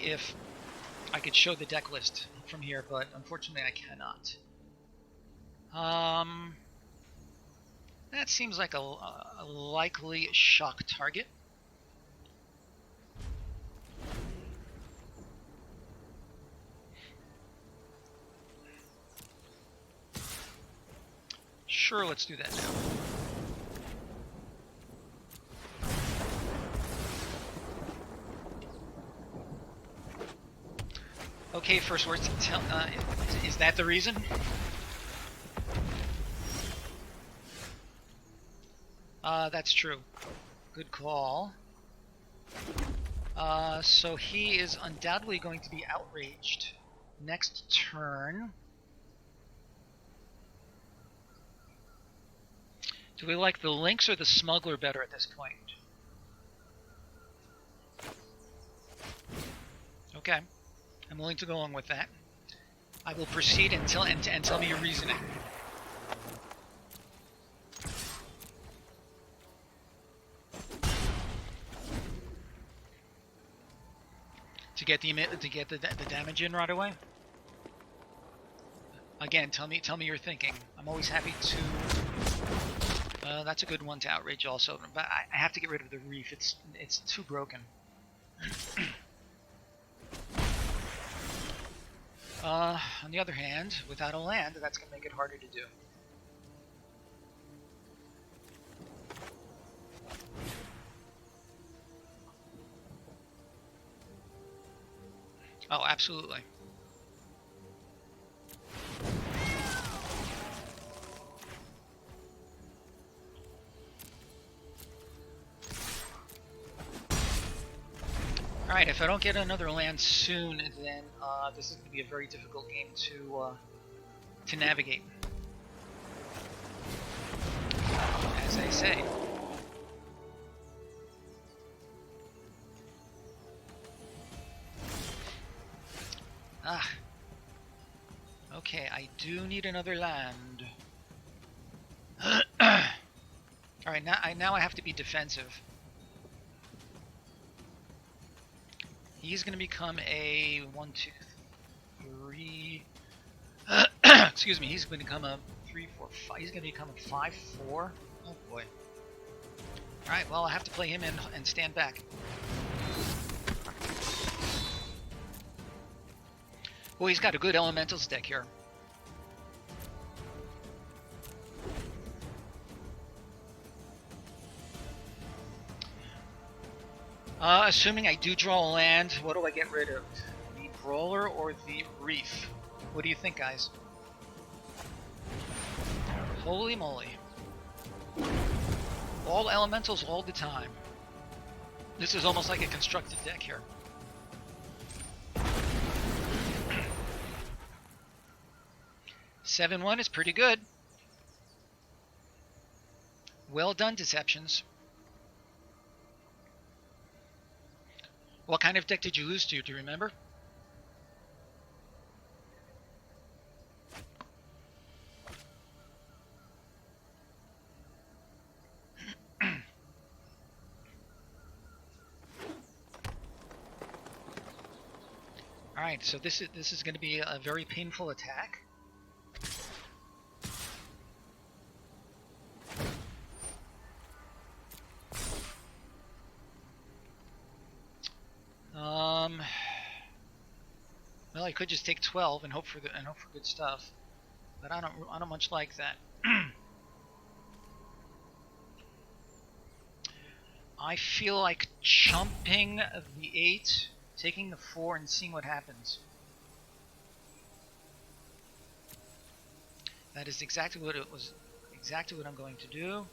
if I could show the deck list from here, but unfortunately I cannot. That seems like a likely shock target. Sure, let's do that now. Okay, first words. Is that the reason? That's true. Good call. So he is undoubtedly going to be outraged next turn. Do we like the Lynx or the Smuggler better at this point? Okay, I'm willing to go along with that. I will proceed and tell me your reasoning. To get the damage in right away. Again, tell me your thinking. I'm always happy to. That's a good one to outrage also, but I have to get rid of the reef. It's too broken. On the other hand, without a land, that's going to make it harder to do. Oh, absolutely. Alright, if I don't get another land soon, then this is going to be a very difficult game to navigate. As I say. Okay, I do need another land. Alright, now I have to be defensive. He's going to become a 1, 2, 3. Excuse me. He's going to become a 3, 4, 5. He's going to become a 5, 4. Oh boy. All right. Well, I have to play him in and stand back. Well, he's got a good elementals deck here. Assuming I do draw a land, what do I get rid of? The Brawler or the Reef? What do you think, guys? Holy moly. All elementals all the time. This is almost like a constructed deck here. Seven 1 is pretty good. Well done, Deceptions. What kind of deck did you lose to? Do you remember? All right, so this is going to be a very painful attack. Well, I could just take 12 and hope for good stuff, but I don't much like that. I feel like chumping the 8, taking the 4, and seeing what happens. That is exactly what it was. Exactly what I'm going to do.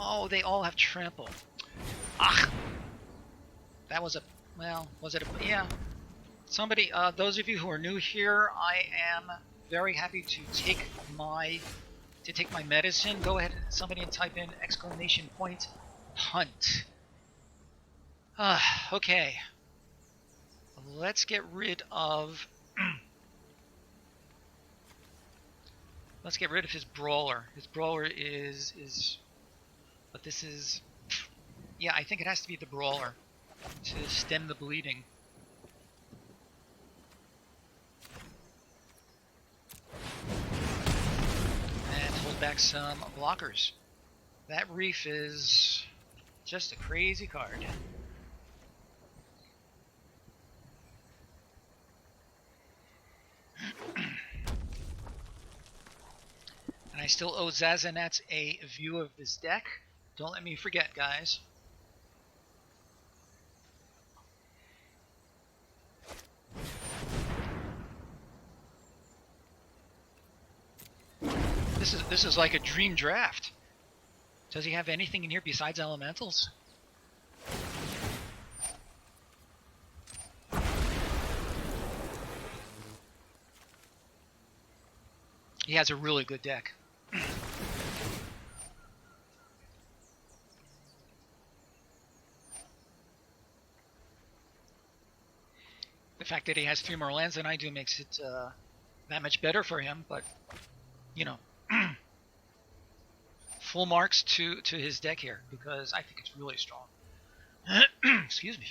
Oh, they all have trample. Ah, that was a, well, was it a, yeah. Somebody, those of you who are new here, I am very happy to take my medicine. Go ahead, somebody, and type in !! Hunt. Okay. Let's get rid of. Let's get rid of his brawler. His brawler is. But this is. Yeah, I think it has to be the brawler to stem the bleeding. And hold back some blockers. That reef is just a crazy card. still owe Zazanats a view of this deck. Don't let me forget, guys. This is like a dream draft. Does he have anything in here besides elementals? He has a really good deck. The fact that he has 3 more lands than I do makes it that much better for him, but, you know, full marks to his deck here, because I think it's really strong. Excuse me.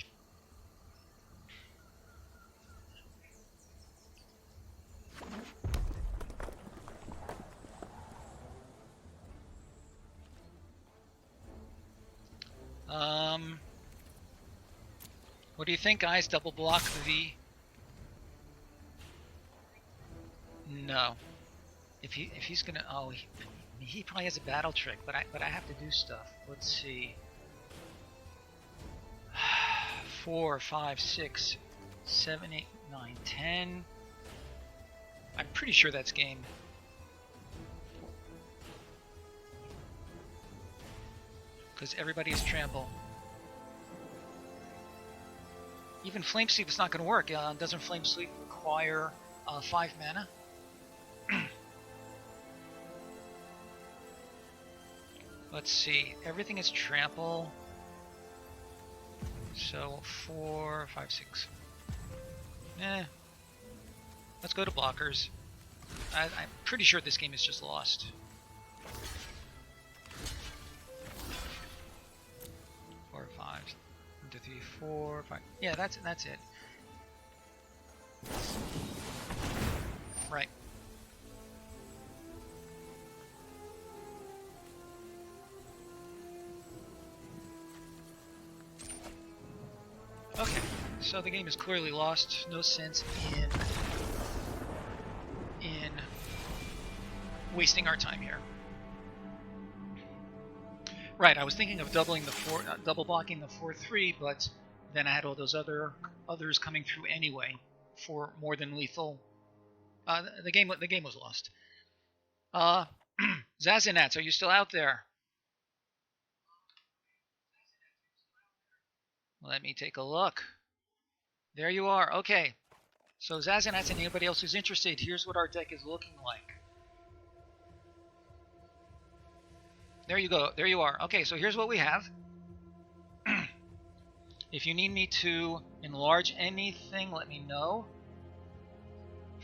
What do you think, guys? Double block the... No. If he's gonna... Oh, he probably has a battle trick, but I have to do stuff. Let's see. 4, 5, 6, 7, 8, 9, 10. I'm pretty sure that's game. Because everybody is trample. Even Flame Sleep is not going to work. Doesn't Flame Sleep require 5 mana? Let's see. Everything is trample. So 4, 5, 6. Let's go to blockers. I'm pretty sure this game is just lost. 4, 5. 1, 2, 3, 4, 5. Yeah, that's it. Right. Okay, so the game is clearly lost. No sense in wasting our time here. Right, I was thinking of doubling the double blocking the 4/3, but then I had all those others coming through anyway for more than lethal. The game was lost. Zazanats, are you still out there? Let me take a look. There you are. Okay. So Zazanats and anybody else who's interested, here's what our deck is looking like. There you go. There you are. Okay, so here's what we have. If you need me to enlarge anything, let me know.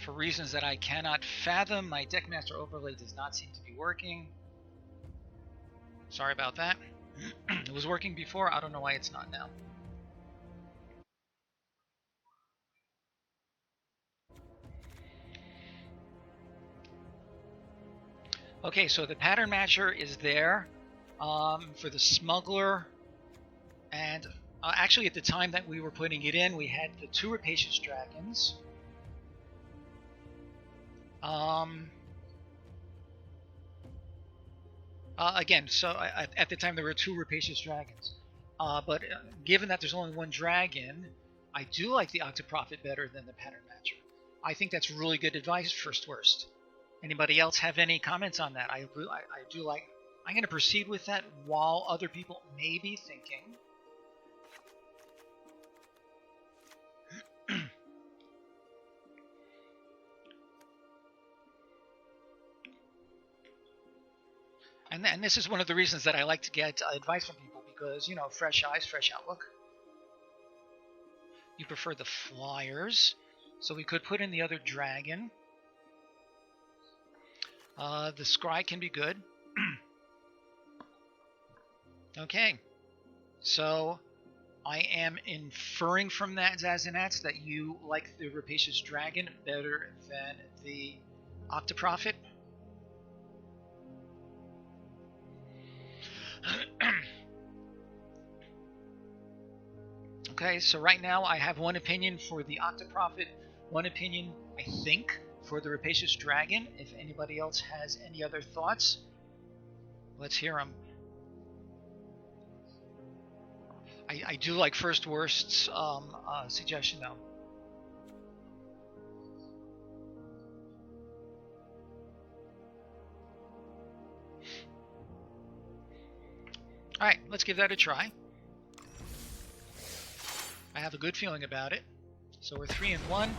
For reasons that I cannot fathom, my Deckmaster overlay does not seem to be working. Sorry about that. It was working before. I don't know why it's not now. Okay, so the pattern matcher is there for the smuggler, and actually at the time that we were putting it in, we had the 2 rapacious dragons. Again, so at the time there were 2 rapacious dragons, but given that there's only 1 dragon, I do like the Octoprophet better than the pattern matcher. I think that's really good advice, first worst. Anybody else have any comments on that? I do like. I'm going to proceed with that while other people may be thinking. And this is one of the reasons that I like to get advice from people, because, you know, fresh eyes, fresh outlook. You prefer the flyers, so we could put in the other dragon. The scry can be good. Okay, so I am inferring from that, Zazanats, that you like the rapacious dragon better than the Octoprophet. Okay, so right now I have one opinion for the Octoprophet, one opinion, I think, for the Rapacious Dragon. If anybody else has any other thoughts, let's hear them. I do like First Worst's suggestion, though. Alright, let's give that a try. I have a good feeling about it. So we're 3 and 1.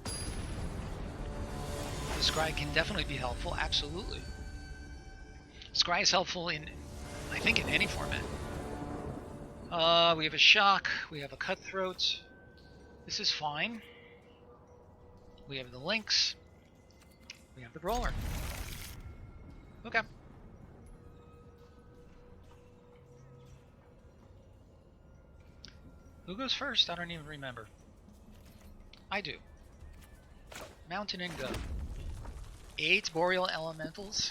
The Scry can definitely be helpful, absolutely. Scry is helpful in, I think, in any format. We have a Shock, we have a Cutthroat. This is fine. We have the Lynx. We have the Brawler. Okay. Who goes first? I don't even remember. I do. Mountain and go. 8 Boreal Elementals.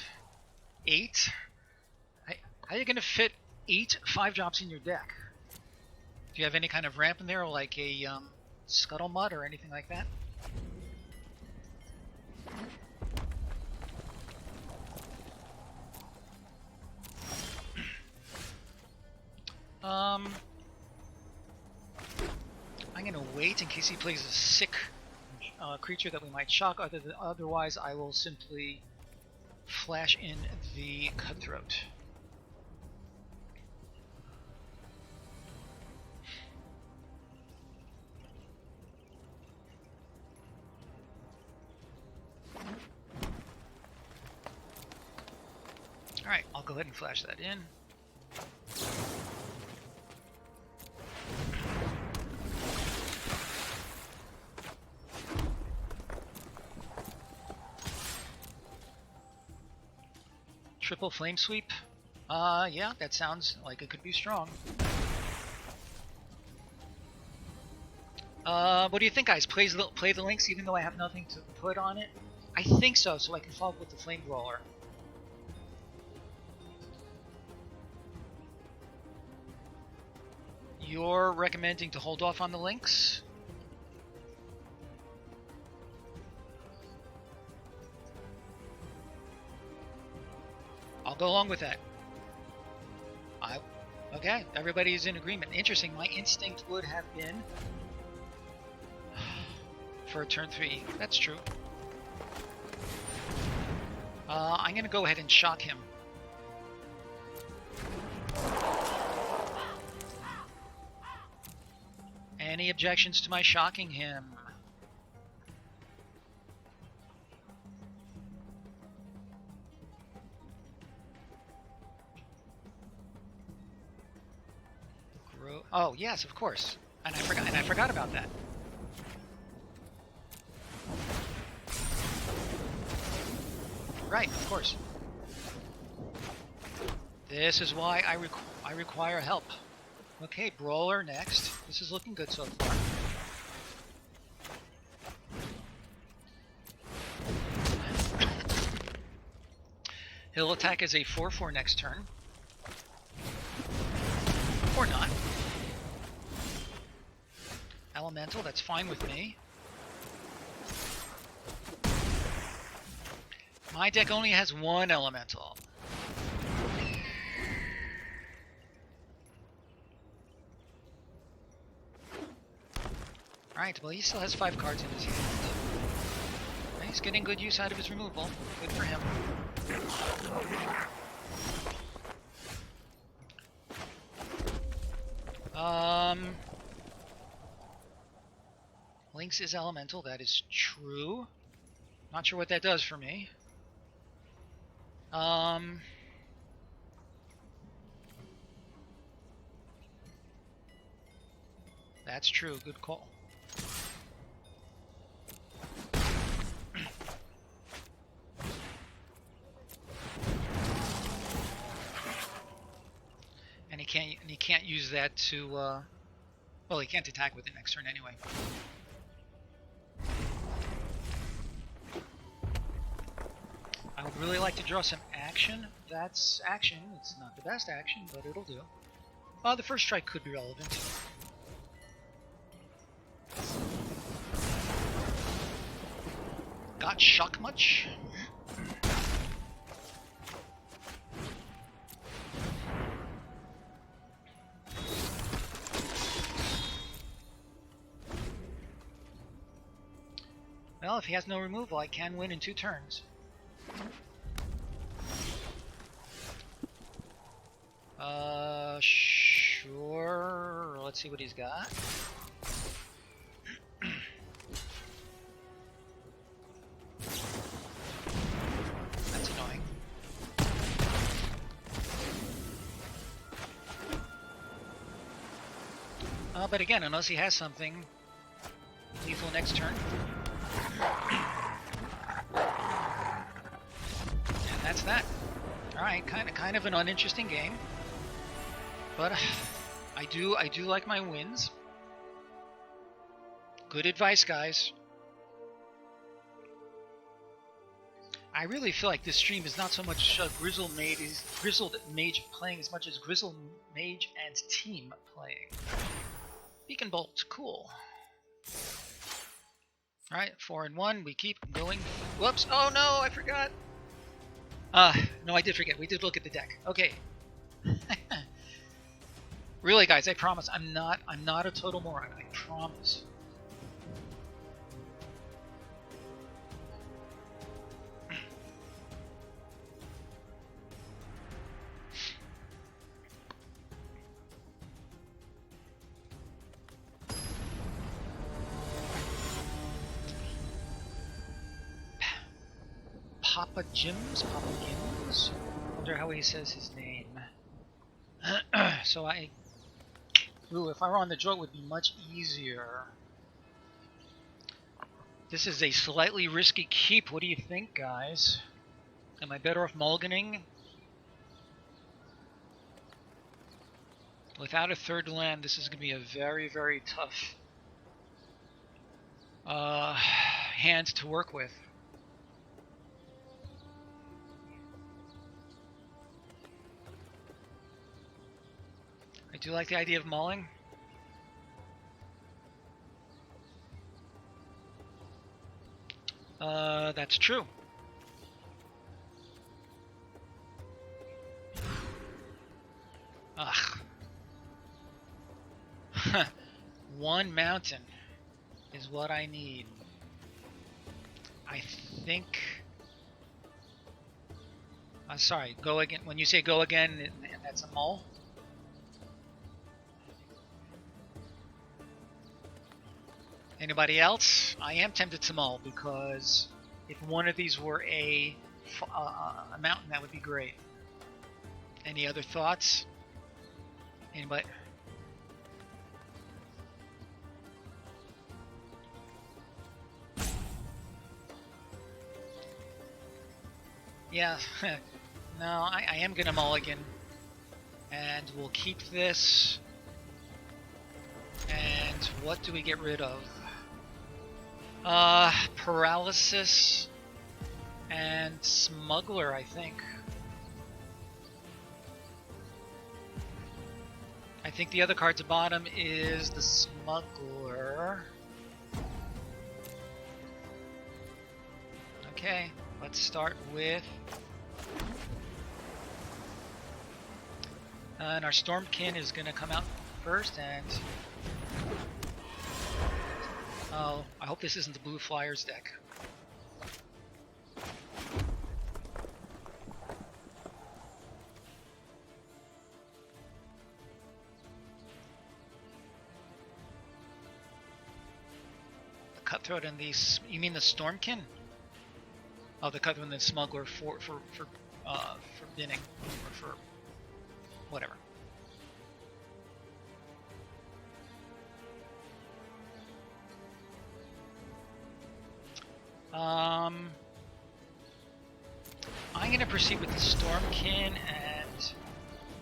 8? How are you going to fit 8 5-drops in your deck? Do you have any kind of ramp in there, or like a Scuttlemutt or anything like that? I'm going to wait in case he plays a sick creature that we might shock. Otherwise, I will simply flash in the Cutthroat. Alright, I'll go ahead and flash that in. Triple Flame Sweep? Yeah, that sounds like it could be strong. What do you think, guys? Play the Lynx even though I have nothing to put on it? I think so I can follow up with the Flame Brawler. You're recommending to hold off on the Lynx? I'll go along with that. Okay, everybody's in agreement. Interesting. My instinct would have been for turn 3. That's true. I'm going to go ahead and shock him. Any objections to my shocking him? Oh yes, of course. And I forgot about that. Right, of course. This is why I require help. Okay, Brawler next. This is looking good so far. He'll attack as a 4/4 next turn. Or not. Elemental, that's fine with me. My deck only has 1 elemental. Alright, well he still has 5 cards in his hand. He's getting good use out of his removal. Good for him. Lynx is elemental, that is true. Not sure what that does for me. That's true, good call. And he can't use that to well, he can't attack with it next turn anyway. I would really like to draw some action. That's action. It's not the best action, but it'll do. The first strike could be relevant. not shock much. Well, if he has no removal, I can win in 2 turns. Sure. Let's see what he's got. That's annoying. But again, unless he has something lethal next turn. And that's that. Alright, kind of an uninteresting game. But I do like my wins. Good advice, guys. I really feel like this stream is not so much Grizzled Mage playing as much as Grizzled Mage and team playing. Beacon Bolt, cool. Alright, 4 and 1, we keep going. Whoops, oh no, I forgot. No, I did forget. We did look at the deck. Okay. Really, guys, I promise, I'm not a total moron. I promise. Papa Gims? Wonder how he says his name. So if I were on the draw, it would be much easier. This is a slightly risky keep. What do you think, guys? Am I better off mulliganing? Without a third land, this is going to be a very, very tough hand to work with. I do like the idea of mulling. That's true. Ugh. 1 mountain is what I need. I think... sorry, go again. When you say go again, that's a mull? Anybody else? I am tempted to mull because if one of these were a mountain, that would be great. Any other thoughts? Anybody? Yeah, no, I am gonna mulligan, and we'll keep this. And what do we get rid of? Paralysis and Smuggler, I think. I think the other card at the bottom is the Smuggler. Okay, let's start with... and our Stormkin is going to come out first, and... oh, I hope this isn't the Blue Flyers deck. The Cutthroat and the... you mean the Stormkin? Oh, the Cutthroat and the Smuggler for binning, or for whatever. I'm going to proceed with the Stormkin and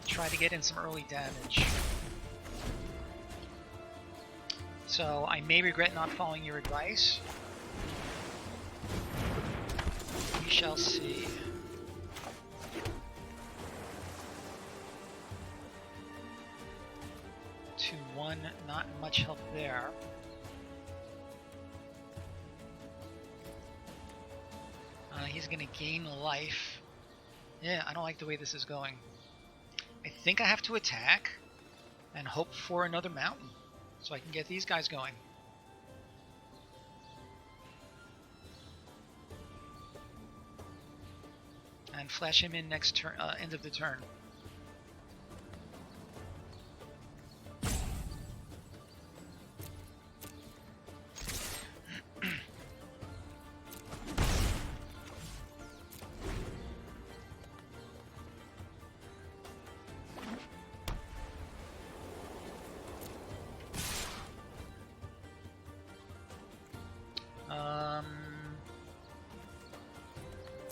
try to get in some early damage. So I may regret not following your advice. We shall see. 2-1, not much help there. He's going to gain life. Yeah, I don't like the way this is going. I think I have to attack and hope for another mountain so I can get these guys going. And flash him in next turn, end of the turn.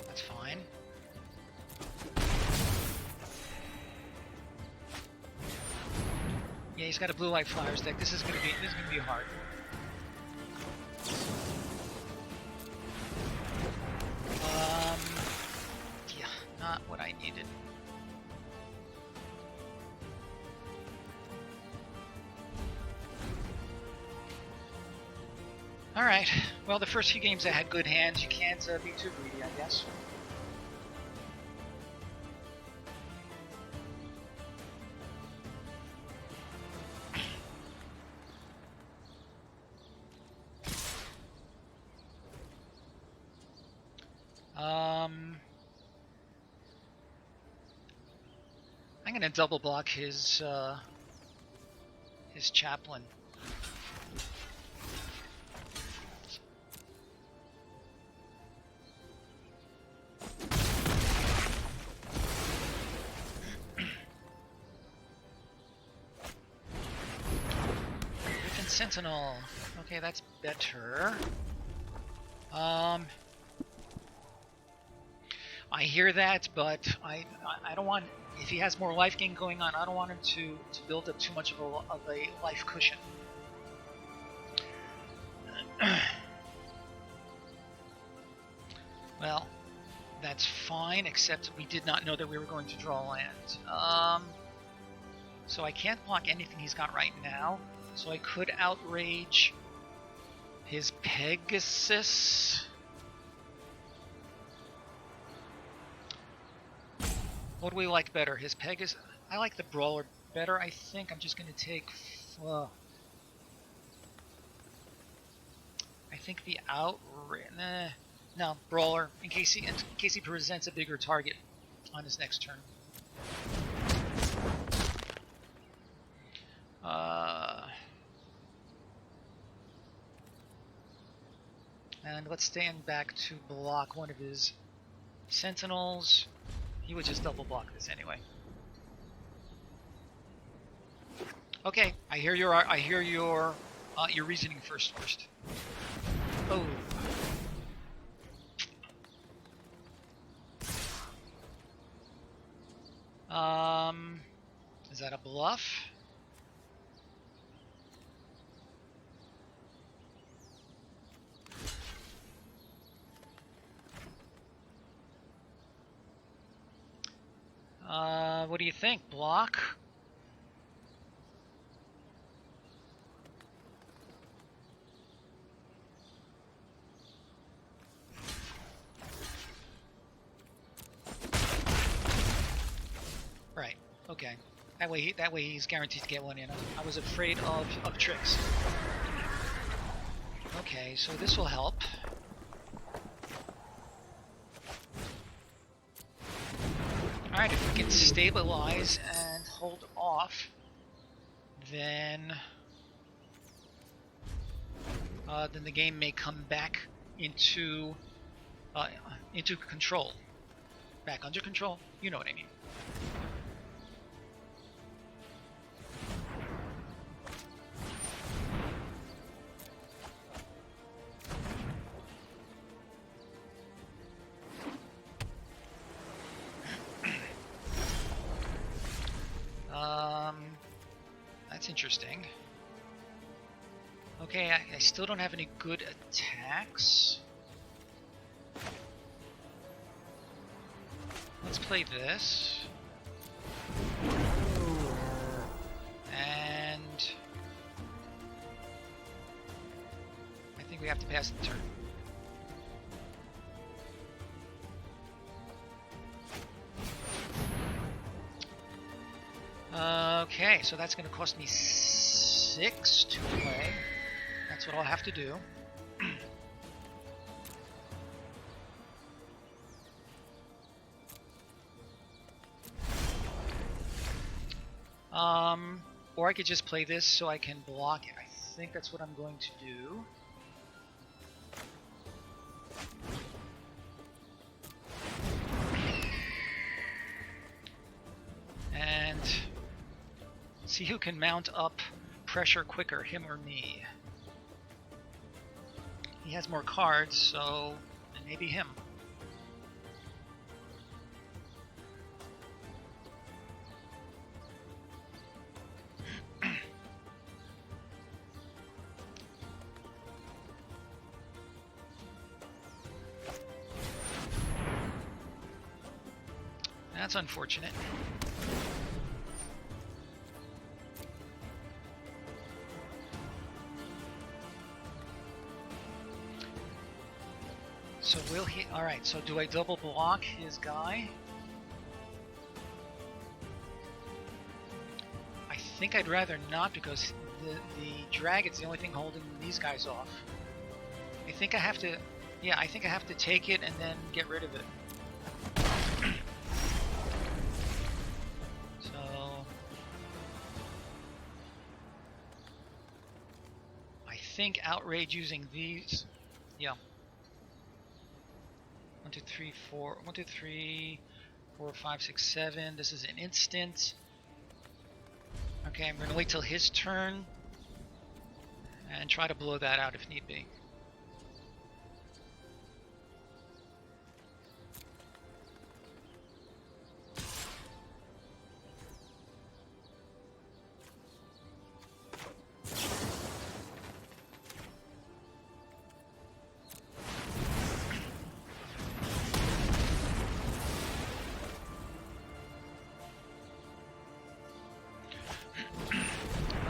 That's fine. Yeah, he's got a blue light flowers deck. This is gonna be hard. Yeah, not what I needed. Alright, well the first few games I had good hands. You can't be too greedy, I guess. I'm gonna double block his chaplain. Sentinel. Okay, that's better. I hear that, but I don't want. If he has more life gain going on, I don't want him to build up too much of a life cushion. Well, that's fine, except we did not know that we were going to draw land. So I can't block anything he's got right now. So I could outrage his Pegasus. What do we like better? His Pegasus? I like the Brawler better, I think. I'm just going to take... I think the outrage... No, Brawler, in case he presents a bigger target on his next turn. And let's stand back to block one of his sentinels. He would just double block this anyway. Okay, I hear your reasoning first. Oh. Is that a bluff? What do you think? Block? Right. Okay. That way he's guaranteed to get one in. I was afraid of tricks. Okay, so this will help. Alright, if we can stabilize and hold off, then the game may come back into control. Back under control, you know what I mean. That's interesting. Okay, I still don't have any good attacks. Let's play this. And I think we have to pass the turn. so that's going to cost me 6 to play. That's what I'll have to do. Or I could just play this so I can block it. I think that's what I'm going to do. And see who can mount up pressure quicker, him or me. He has more cards, so maybe him. That's unfortunate. So will he... Alright, so do I double block his guy? I think I'd rather not, because the dragon's the only thing holding these guys off. I think I have to... Yeah, I think I have to take it and then get rid of it. I think outrage using these, yeah. 1, 2, 3, 4, 1, 2, 3, 4, 5, 6, 7. This is an instant. Okay, I'm gonna wait till his turn and try to blow that out if need be.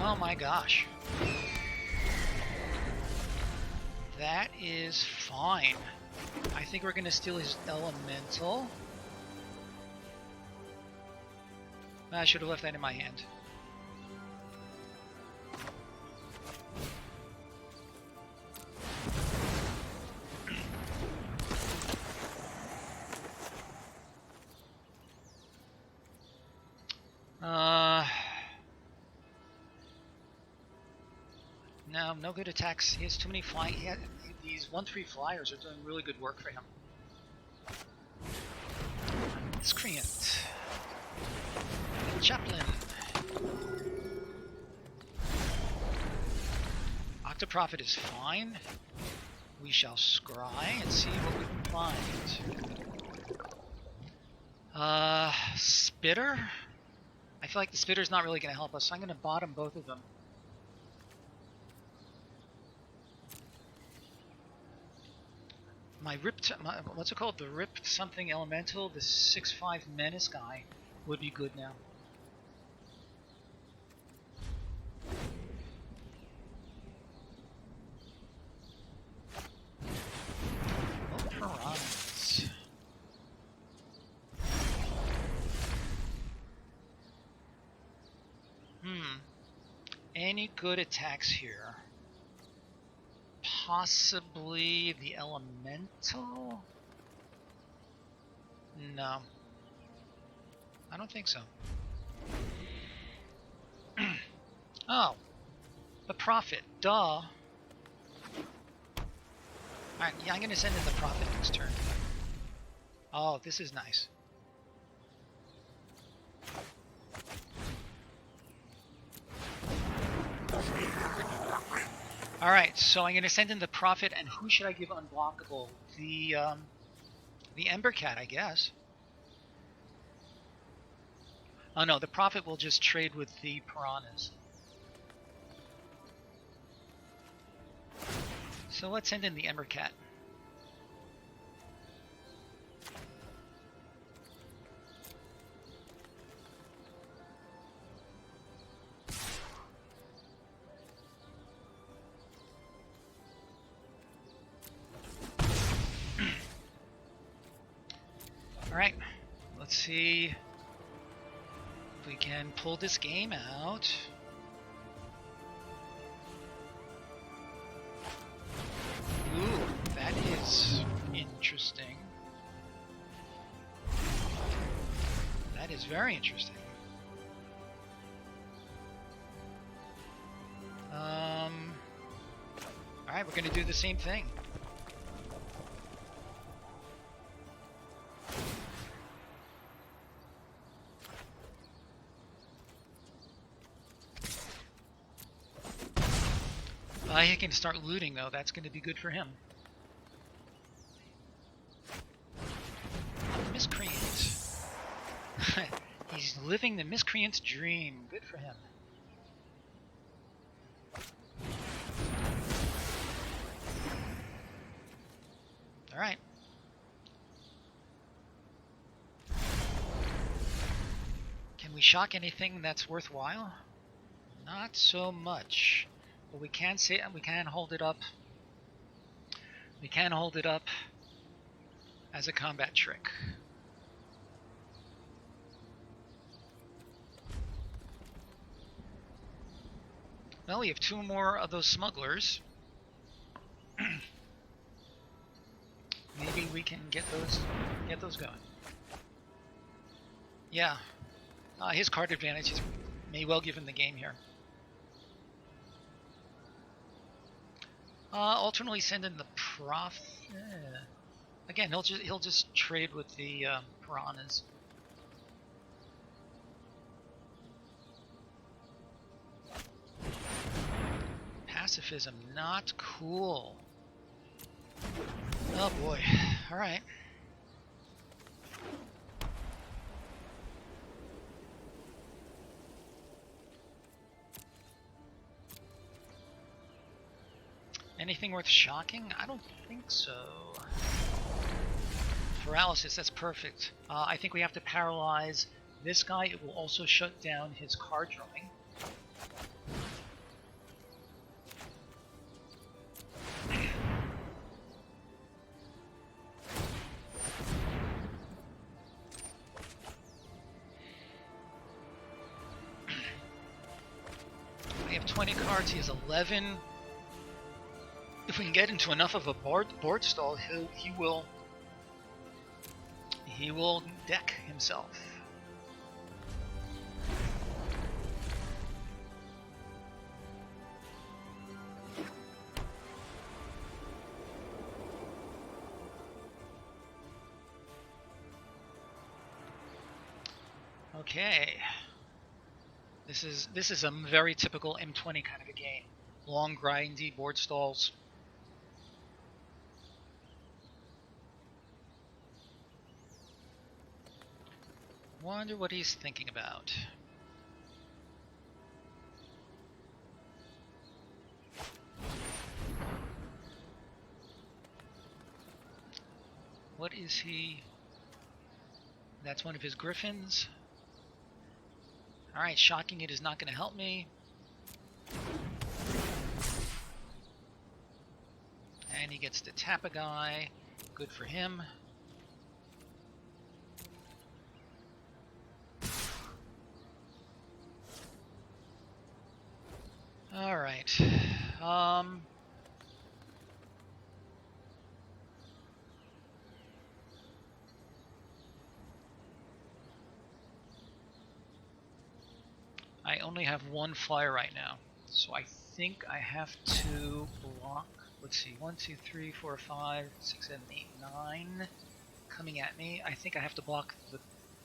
Oh my gosh. That is fine. I think we're gonna steal his elemental. I should have left that in my hand. No, no good attacks. He has too many flying. These 1/3 flyers are doing really good work for him. Miscreant. Chaplain. Octoprophet is fine. We shall scry and see what we can find. Spitter? I feel like the Spitter's not really going to help us, so I'm going to bottom both of them. My what's it called? The Rip something elemental, the 6/5 menace guy would be good now. Oh, piranhas. Any good attacks here? Possibly the elemental? No. I don't think so. Oh. The Prophet. Duh. Alright, yeah, I'm gonna send in the Prophet next turn. Oh, this is nice. Alright, so I'm going to send in the Prophet, and who should I give unblockable? The Ember Cat, I guess. Oh no, the Prophet will just trade with the Piranhas. So let's send in the Ember Cat. Alright, let's see if we we can pull this game out. Ooh, that is interesting. That is very interesting. Alright, we're going to do the same thing. He can start looting, though. That's going to be good for him. Miscreant. He's living the miscreant's dream. Good for him. All right. Can we shock anything that's worthwhile? Not so much. But we can say we can hold it up. We can hold it up as a combat trick. Well, we have 2 more of those smugglers. Maybe we can get those going. Yeah, his card advantage may well give him the game here. Alternately send in the prof. Again, he'll just trade with the piranhas. Pacifism, not cool. Oh boy. All right. Anything worth shocking? I don't think so. Paralysis, that's perfect. I think we have to paralyze this guy. It will also shut down his card drawing. We have 20 cards, he has 11. If we can get into enough of a board stall, he will deck himself. Okay. This is a very typical M20 kind of a game. Long, grindy board stalls. Wonder what he's thinking about. What is he? That's one of his griffins. Alright, shocking it is not going to help me. And he gets to tap a guy. Good for him. Alright. I only have 1 flyer right now, so I think I have to block. Let's see, 1, 2, 3, 4, 5, 6, 7, 8, 9 coming at me. I think I have to block the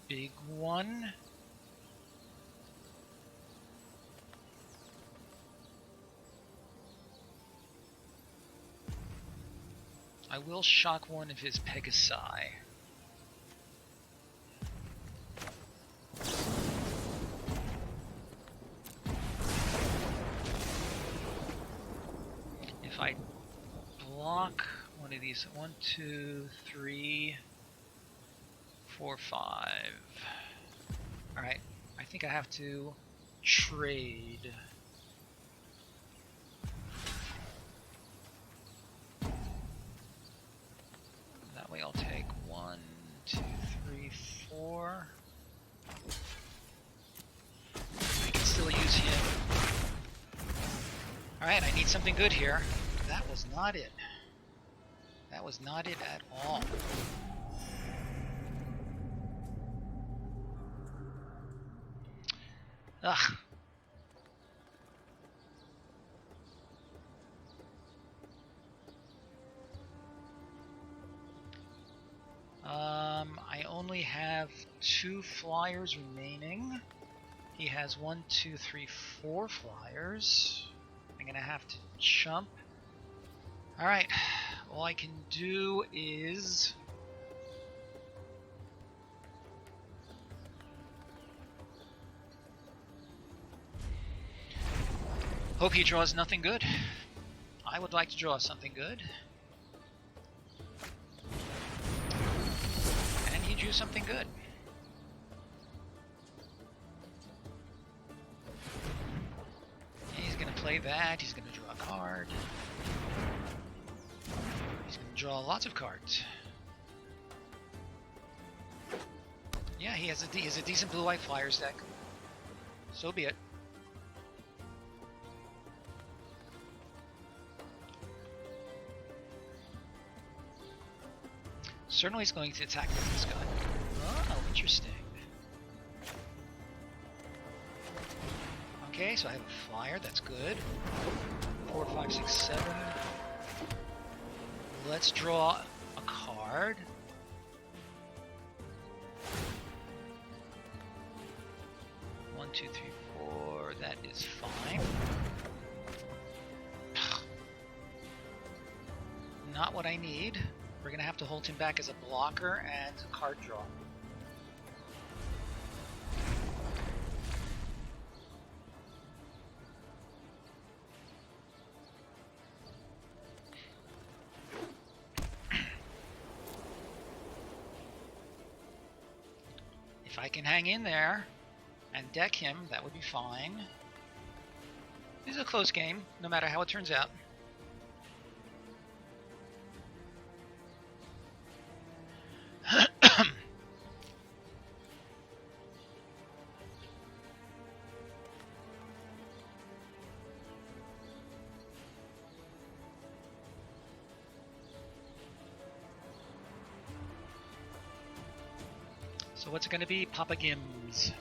big one. I will shock one of his Pegasi. If I block one of these, 1, 2, 3, 4, 5. Alright, I think I have to trade. That way I'll take 1, 2, 3, 4. Alright, I need something good here. That was not it. That was not it at all. Ugh. I only have 2 flyers remaining. He has 1, 2, 3, 4 flyers. I'm gonna have to chump. Alright, all I can do is... hope he draws nothing good. I would like to draw something good. And he drew something good. He's gonna play that, he's gonna draw a card. He's gonna draw lots of cards. Yeah, he has a decent blue-white flyers deck. So be it. Certainly he's going to attack with this gun. Oh, interesting. Okay, so I have a flyer, that's good. 4, 5, 6, 7. Let's draw a card. One, 2, 3, 4. That is fine. Not what I need. We're going to have to hold him back as a blocker and a card draw. If I can hang in there and deck him, that would be fine. This is a close game, no matter how it turns out. So what's it going to be? Papa Gims.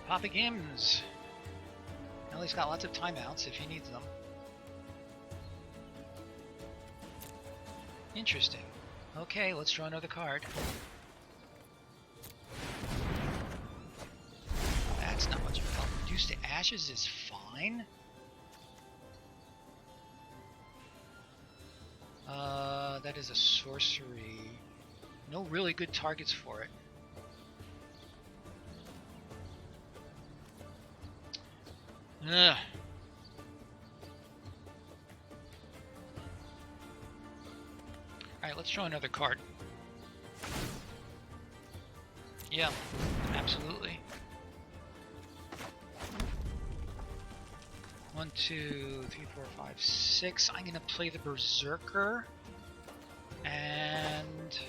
Papa Gims. Well, he's got lots of timeouts if he needs them. Interesting. Okay, let's draw another card. That's not much of a help. Reduced to ashes is fine. That is a sorcery. No really good targets for it. Ugh. Alright, let's draw another card. Yeah, absolutely. 1, 2, 3, 4, 5, 6. I'm gonna play the Berserker and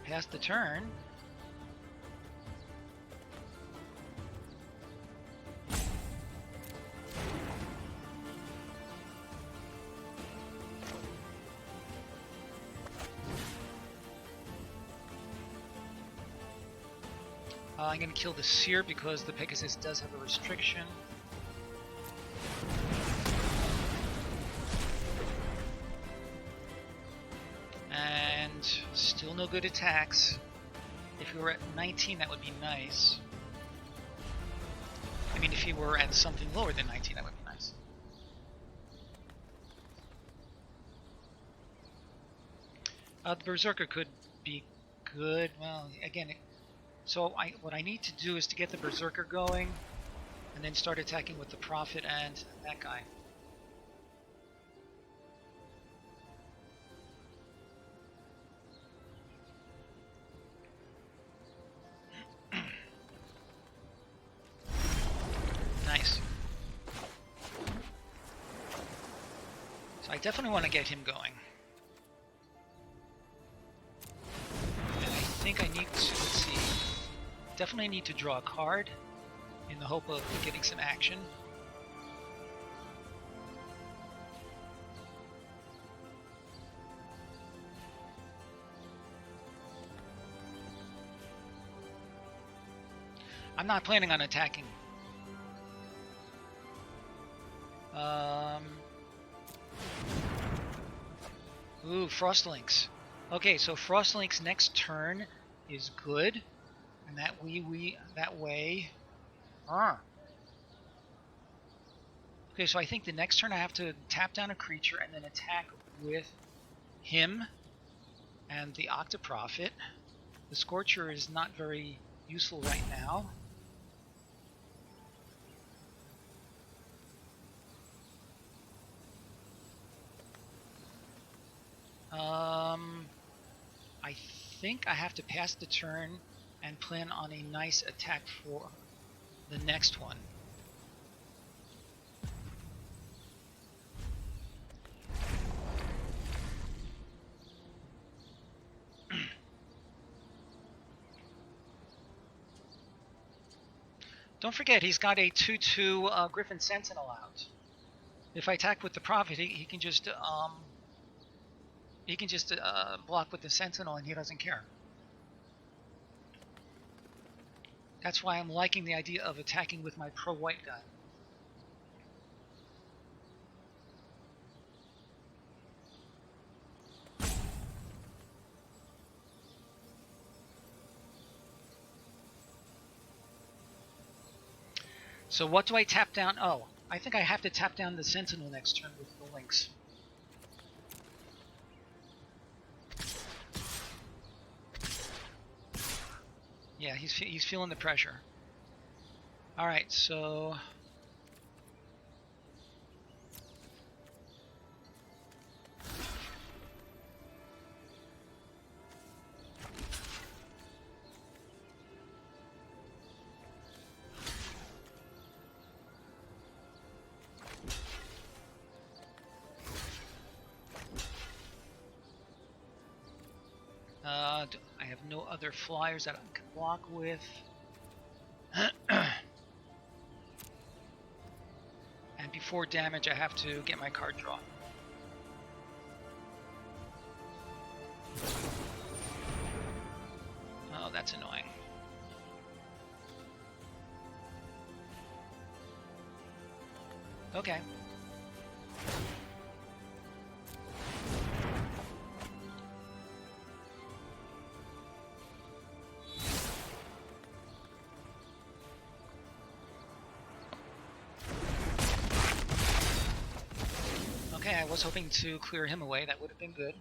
pass the turn. I'm going to kill the Seer because the Pegasus does have a restriction. And still no good attacks. If we were at 19, that would be nice. I mean, if he were at something lower than 19, that would be nice. The Berserker could be good. Well, again, so what I need to do is to get the Berserker going, and then start attacking with the Prophet and that guy. Nice. So I definitely want to get him going. And I think I need to, let's see, definitely need to draw a card in the hope of getting some action. I'm not planning on attacking. Ooh, Frostlinks. Okay, so Frostlink's next turn is good, and that way. Okay, so I think the next turn I have to tap down a creature and then attack with him and the Octoprophet. The Scorcher is not very useful right now. I think I have to pass the turn and plan on a nice attack for the next one. Don't forget, he's got a 2/2 Griffin Sentinel out. If I attack with the Prophet, he can just block with the Sentinel, and he doesn't care. That's why I'm liking the idea of attacking with my pro-white guy. So what do I tap down? Oh, I think I have to tap down the Sentinel next turn with the Lynx. Yeah, he's feeling the pressure. All right, so I have no other flyers that I can block with. And before damage, I have to get my card draw. Oh, that's annoying. Okay. Okay, I was hoping to clear him away. That would have been good.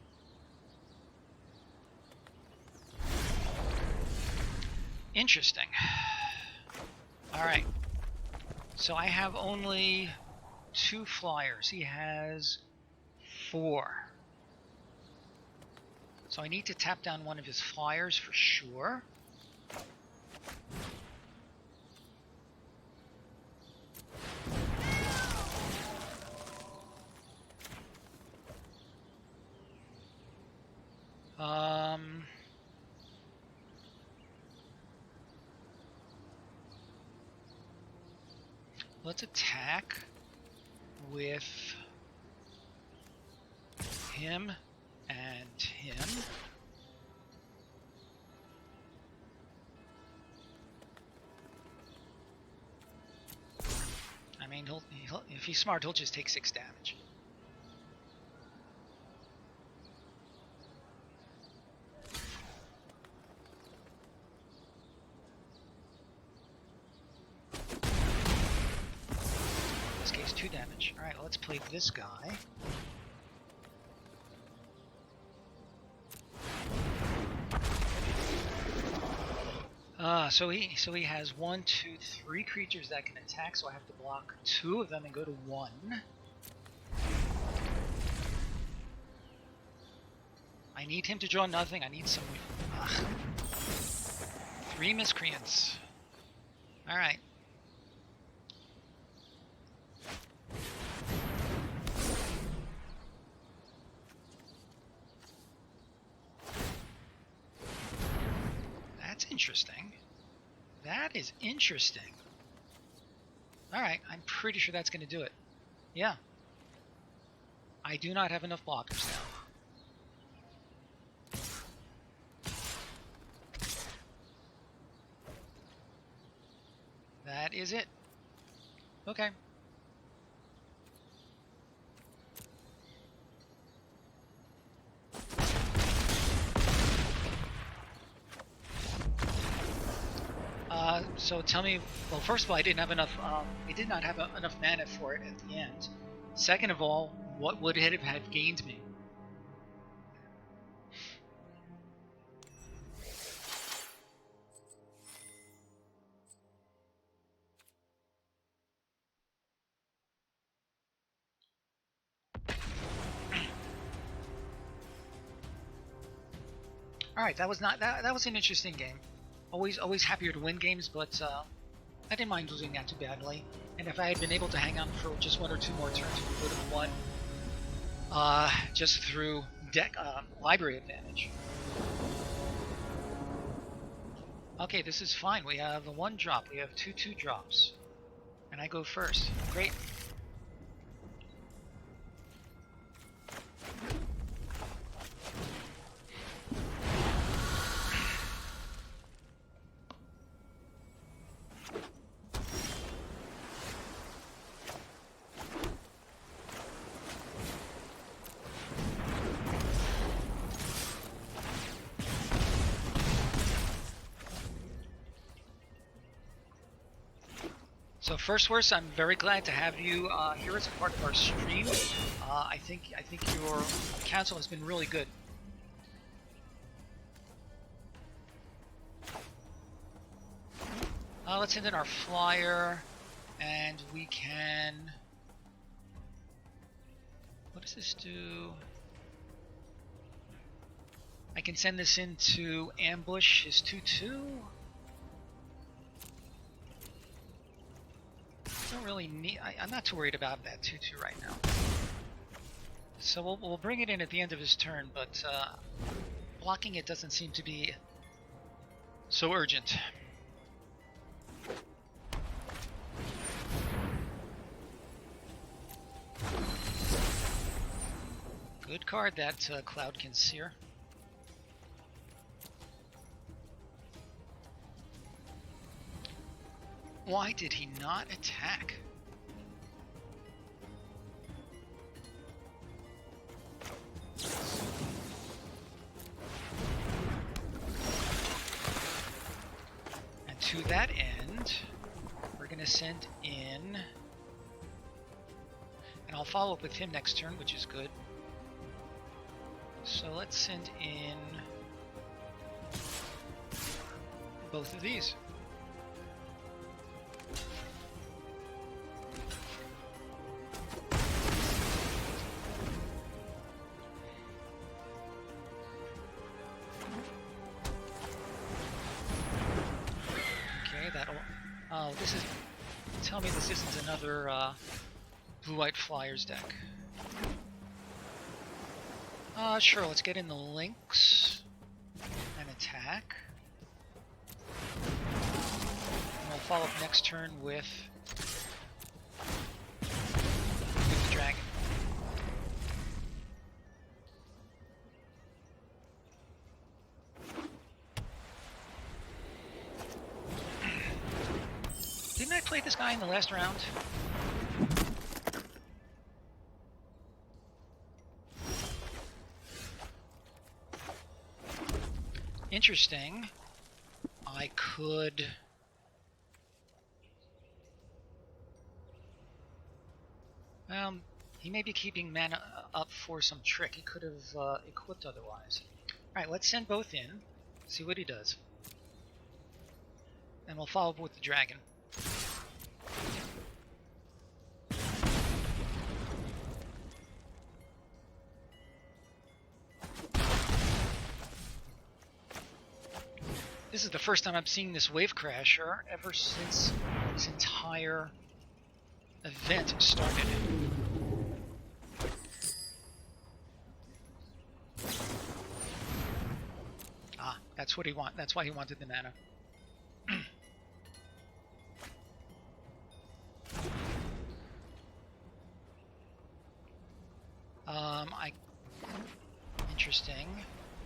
Interesting. Alright. So I have only 2 flyers. He has 4. So I need to tap down one of his flyers for sure. Let's attack with him and him. I mean, if he's smart, he'll just take 6 damage. In this case, 2 damage. All right, let's play this guy. So he has 1, 2, 3 creatures that can attack, so I have to block 2 of them and go to 1. I need him to draw nothing. I need some... 3 miscreants. Alright. interesting. That is interesting. Alright, I'm pretty sure that's going to do it. Yeah. I do not have enough blockers now. That is it. Okay. So tell me, well, first of all, I didn't have enough, I did not have enough mana for it at the end. Second of all, what would it have gained me? Alright, that was not, that was an interesting game. Always happier to win games, but I didn't mind losing that too badly. And if I had been able to hang on for just one or two more turns, we would have won just through deck library advantage. Okay, this is fine. We have a 1-drop. We have 2 2-drops. And I go first. Great. So first worst, I'm very glad to have you here as a part of our stream. I think your counsel has been really good. Let's send in our flyer, and we can. What does this do? I can send this into ambush his 2/2. Don't really need. I'm not too worried about that 2/2 right now. So we'll bring it in at the end of his turn, but blocking it doesn't seem to be so urgent. Good card, that Cloud Conceer. Why did he not attack? And to that end, we're going to send in, and I'll follow up with him next turn, which is good. So let's send in both of these. Oh, this is. Tell me this isn't another blue-white flyers deck. Sure. Let's get in the links and attack. And we'll follow up next turn with the dragon. Didn't I play this guy in the last round? Interesting. I could... he may be keeping mana up for some trick. He could have equipped otherwise. Alright, let's send both in. See what he does. And we'll follow up with the dragon. This is the first time I'm seeing this wave crasher ever since this entire event started. Ah, that's what he wanted. That's why he wanted the mana. Interesting.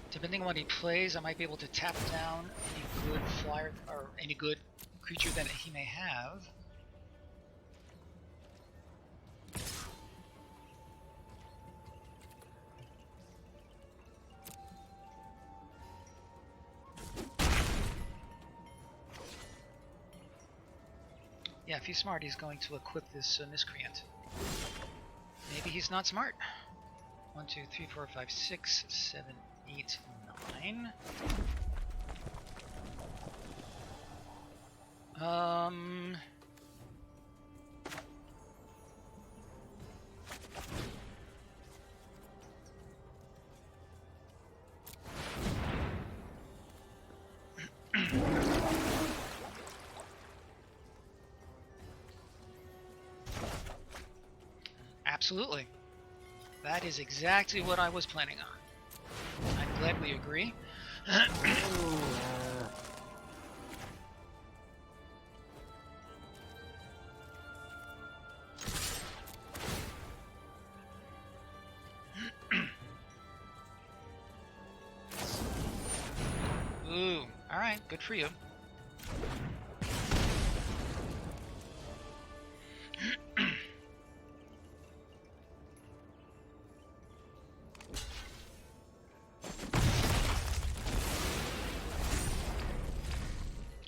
Depending on what he plays, I might be able to tap down any good flyer or any good creature that he may have. Yeah, if he's smart, he's going to equip this miscreant. Maybe he's not smart. 1, 2, 3, 4, 5, 6, 7, 8, 9. Absolutely. That is exactly what I was planning on. I'm glad we agree. Ooh, alright, good for you.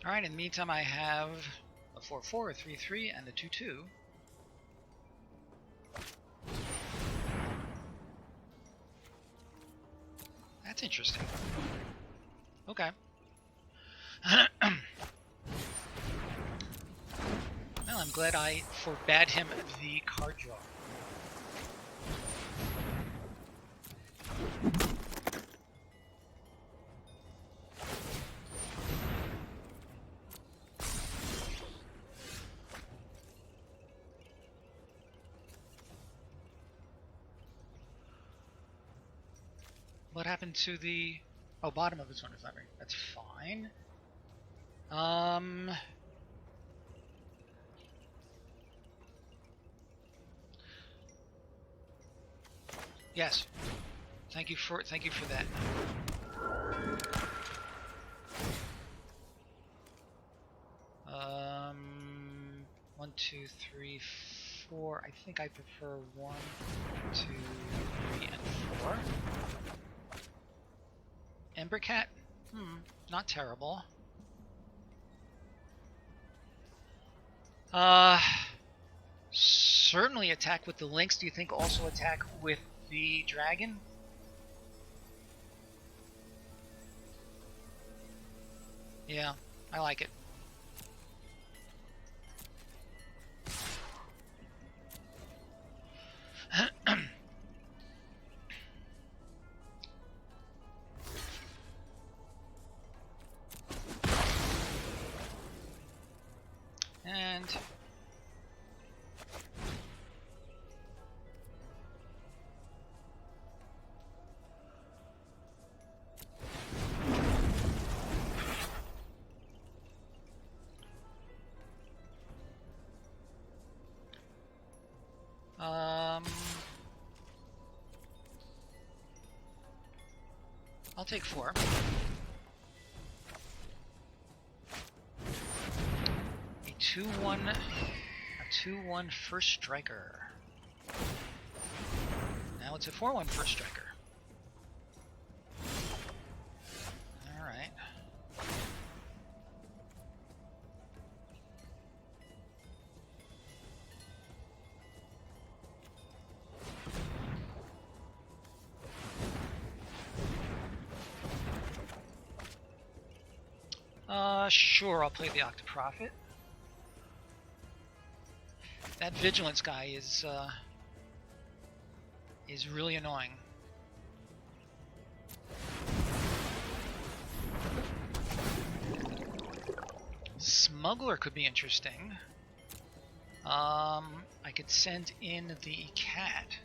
Alright, in the meantime I have a 4-4, a 3-3, and a 2-2. That's interesting. Okay. Well, I'm glad I forbade him the card draw. What happened to the... Oh, bottom of his one is not right. That's fine. Yes. Thank you for that. 1, 2, 3, 4. I think I prefer 1, 2, 3, and 4. Embercat? Not terrible. Certainly attack with the lynx. Do you think also attack with the dragon? Yeah, I like it. And I'll take 4. A 2-1 first striker. Now it's a 4-1 first striker. All right. Sure, I'll play the Octoprophet. That Vigilance guy is really annoying. Smuggler could be interesting. I could send in the cat.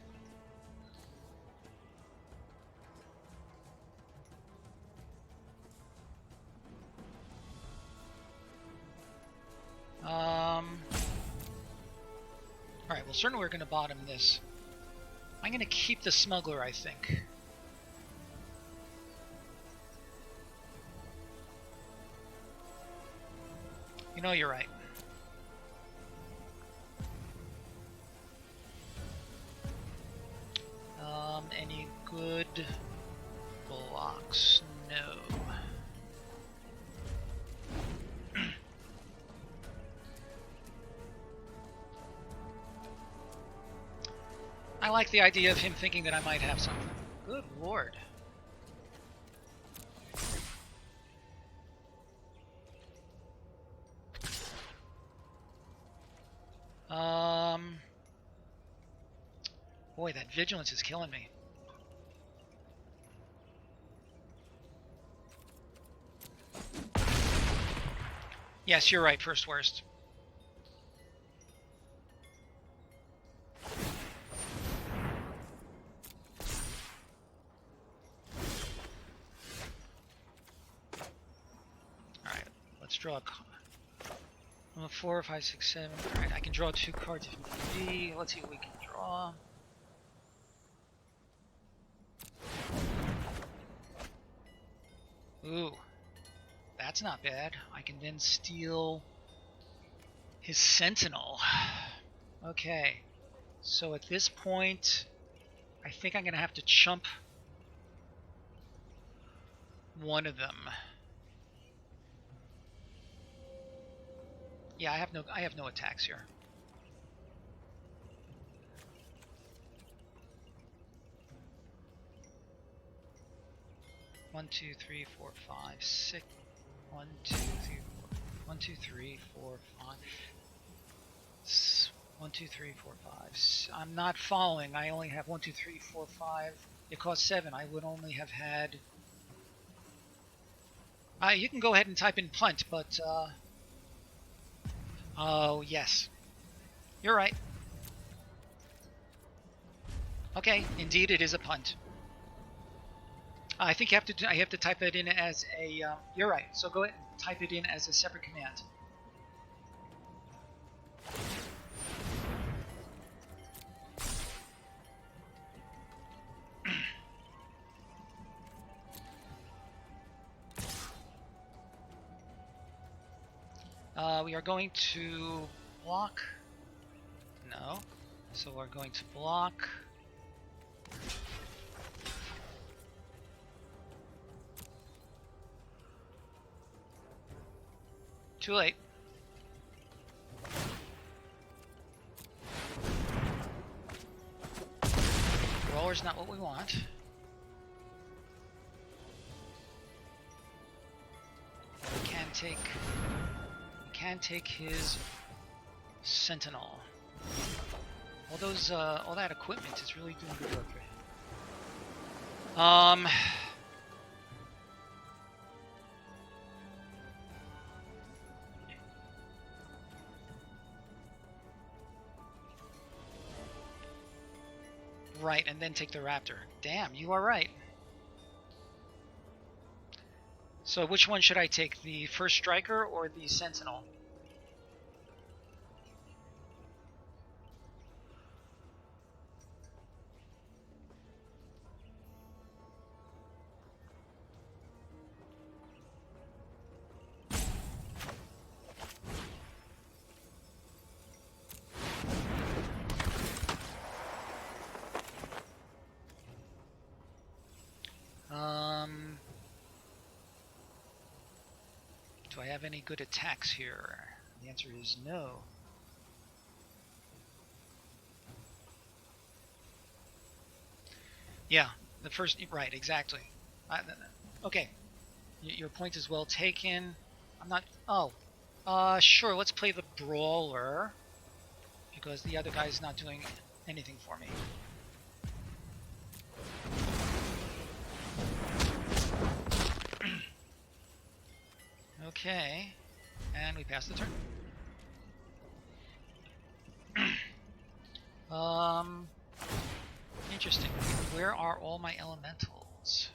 Alright, well certainly we're going to bottom this. I'm going to keep the smuggler, I think. You know, you're right. Any good blocks? No. I like the idea of him thinking that I might have something. Good lord. Boy, that vigilance is killing me. Yes, you're right, first worst. Alright, let's draw a card. 4, 5, 6, 7. Alright, I can draw 2 cards if need be. Let's see what we can draw. Ooh, that's not bad. I can then steal his sentinel. Okay, so at this point, I think I'm going to have to chump one of them. Yeah, I have no attacks here. One, 2, 3, 4, 5, 6. 1, 2, 3, 4. 1, 2, 3, 4, 5. 1, 2, 3, 4, 5. I'm not following. I only have 1, 2, 3, 4, 5. It costs 7. I would only have had. You can go ahead and type in punt, but oh yes, you're right. Okay, indeed, it is a punt. I think you have to. I have to type it in as a. You're right. So go ahead and type it in as a separate command. We are going to block. No. So we're going to block. Too late. Roller's not what we want. We can take his sentinel. All that equipment is really doing good work for him. Right, and then take the raptor. Damn, you are right. So which one should I take, the first striker or the sentinel? Do I have any good attacks here? The answer is no. Yeah, the first, right, exactly. Okay, your point is well taken. I'm not, sure, let's play the brawler, because the other guy's not doing anything for me. Okay, and we pass the turn. Interesting. Where are all my elementals?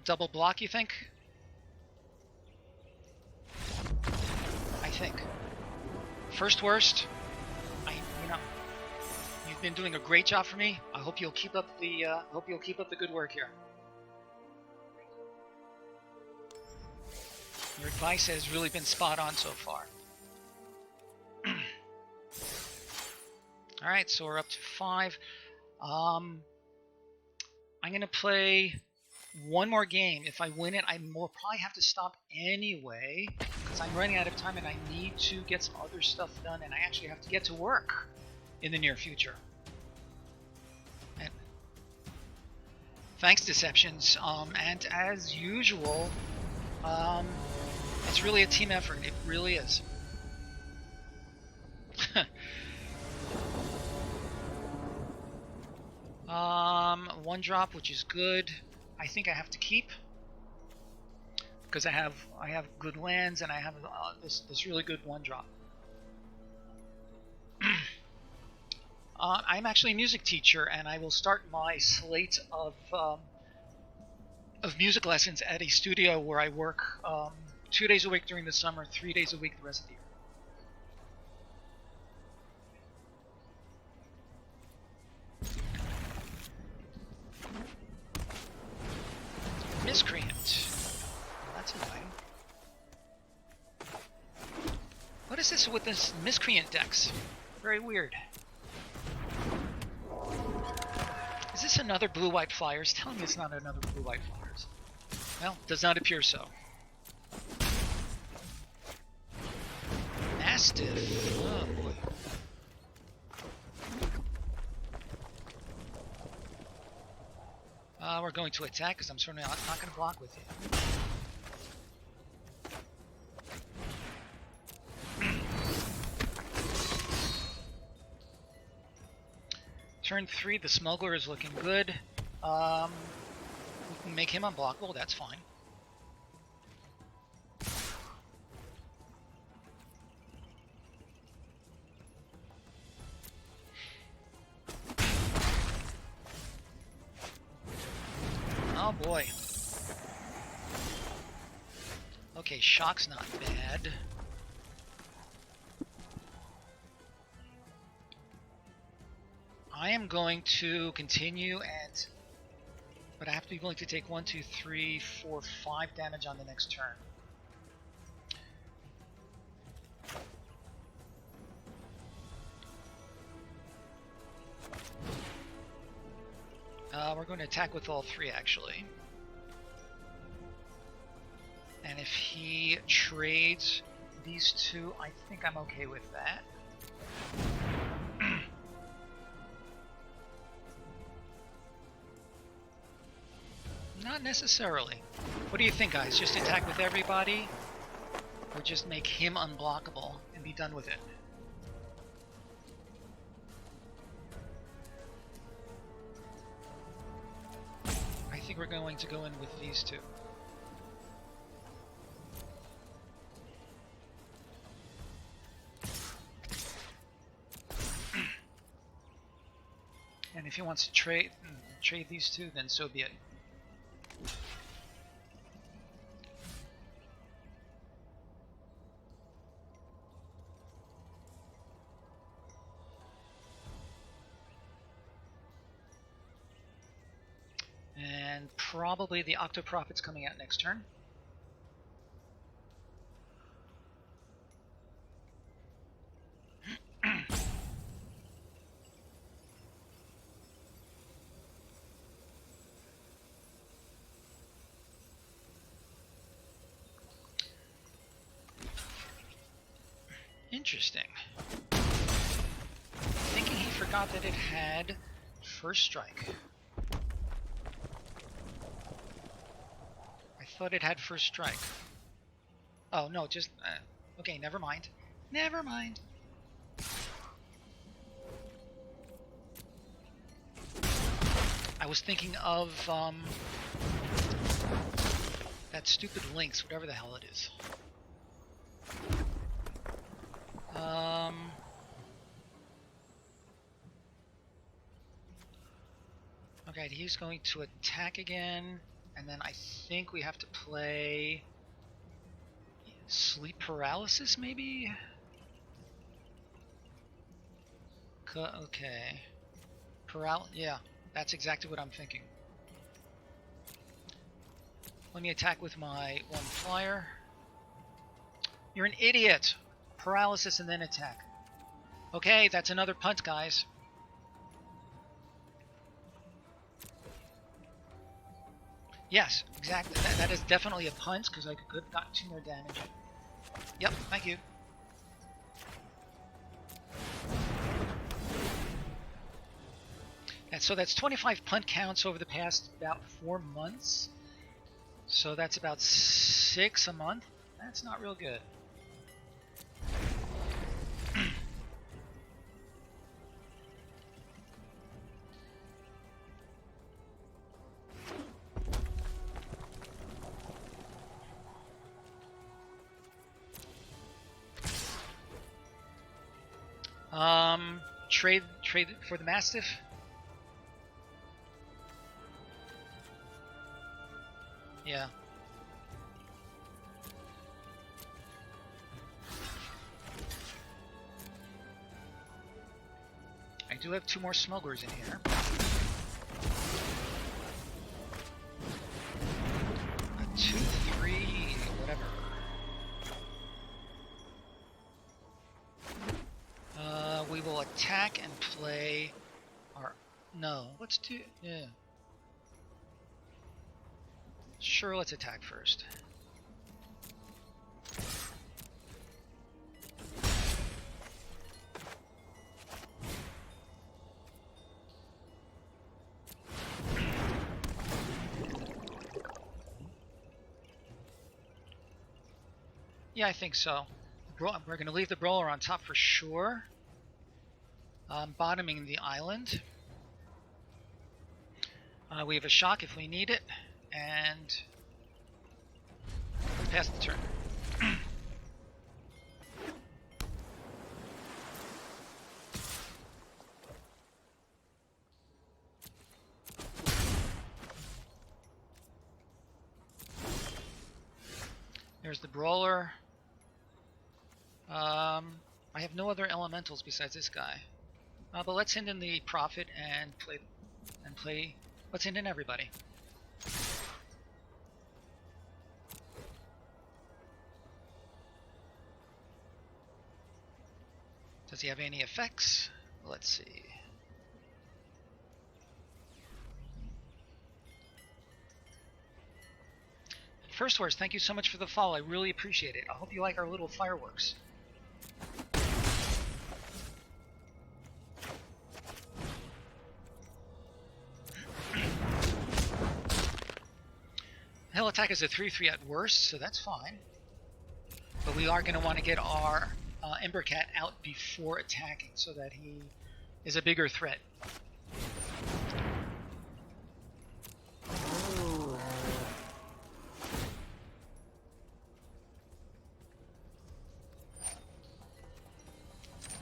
Double block, you think? I think. First worst. You've been doing a great job for me. I hope you'll keep up the good work here. Your advice has really been spot on so far. All right, so we're up to 5. I'm gonna play one more game. If I win it, I will probably have to stop anyway because I'm running out of time and I need to get some other stuff done, and I actually have to get to work in the near future. And thanks, Deceptions. And as usual, it's really a team effort. It really is. One drop, which is good. I think I have to keep because I have good lands and I have this really good one drop. I'm actually a music teacher, and I will start my slate of music lessons at a studio where I work 2 days a week during the summer, 3 days a week the rest of the year. Miscreant. Well, that's annoying. What is this with this Miscreant decks? Very weird. Is this another blue-white flyers? Tell me it's not another blue-white flyers. Well, does not appear so. Mastiff. Oh boy. We're going to attack because I'm certainly not going to block with you. Turn 3, the Smuggler is looking good. We can make him unblockable, that's fine. Oh boy. Okay, Shock's not bad. I am going to continue, but I have to be willing to take 1, 2, 3, 4, 5 damage on the next turn. We're going to attack with all 3 actually. And if he trades these 2, I think I'm okay with that. Not necessarily. What do you think, guys? Just attack with everybody? Or just make him unblockable and be done with it? I think we're going to go in with these 2. And if he wants to trade these 2, then so be it. And probably the Octoprophet's coming out next turn. Interesting. Thinking he forgot that it had first strike. I thought it had first strike. Oh no, just okay. Never mind. Never mind. I was thinking of that stupid Lynx, whatever the hell it is. Okay, he's going to attack again, and then I think we have to play Sleep Paralysis, maybe? Okay. Yeah, that's exactly what I'm thinking. Let me attack with my one flyer. You're an idiot! Paralysis and then attack. Okay, that's another punt, guys. Yes, exactly. That is definitely a punt, because I could have gotten 2 more damage. Yep, thank you. And so that's 25 punt counts over the past about 4 months. So that's about 6 a month. That's not real good. Trade for the Mastiff. Yeah. I do have 2 more smugglers in here. A 2, 3, whatever. We will attack and play our... No, let's do... Yeah. Sure, let's attack first. Yeah, I think so. We're going to leave the brawler on top for sure. Bottoming the island. We have a shock if we need it, and pass the turn. There's the brawler. I have no other elementals besides this guy. But let's send in the prophet and play. Let's send in everybody. Does he have any effects? Let's see. First Horse, thank you so much for the follow. I really appreciate it. I hope you like our little fireworks. Hell attack is a 3/3 at worst, so that's fine. But we are going to want to get our Ember Cat out before attacking so that he is a bigger threat.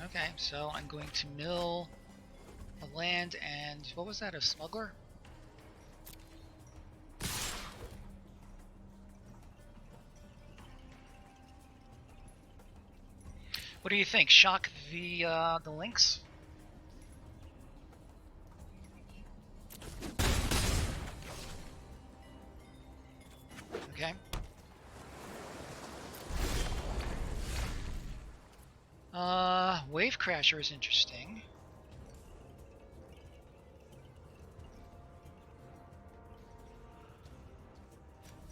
Okay, so I'm going to mill a land and... what was that, a smuggler? What do you think? Shock the links? Okay. Wave Crasher is interesting.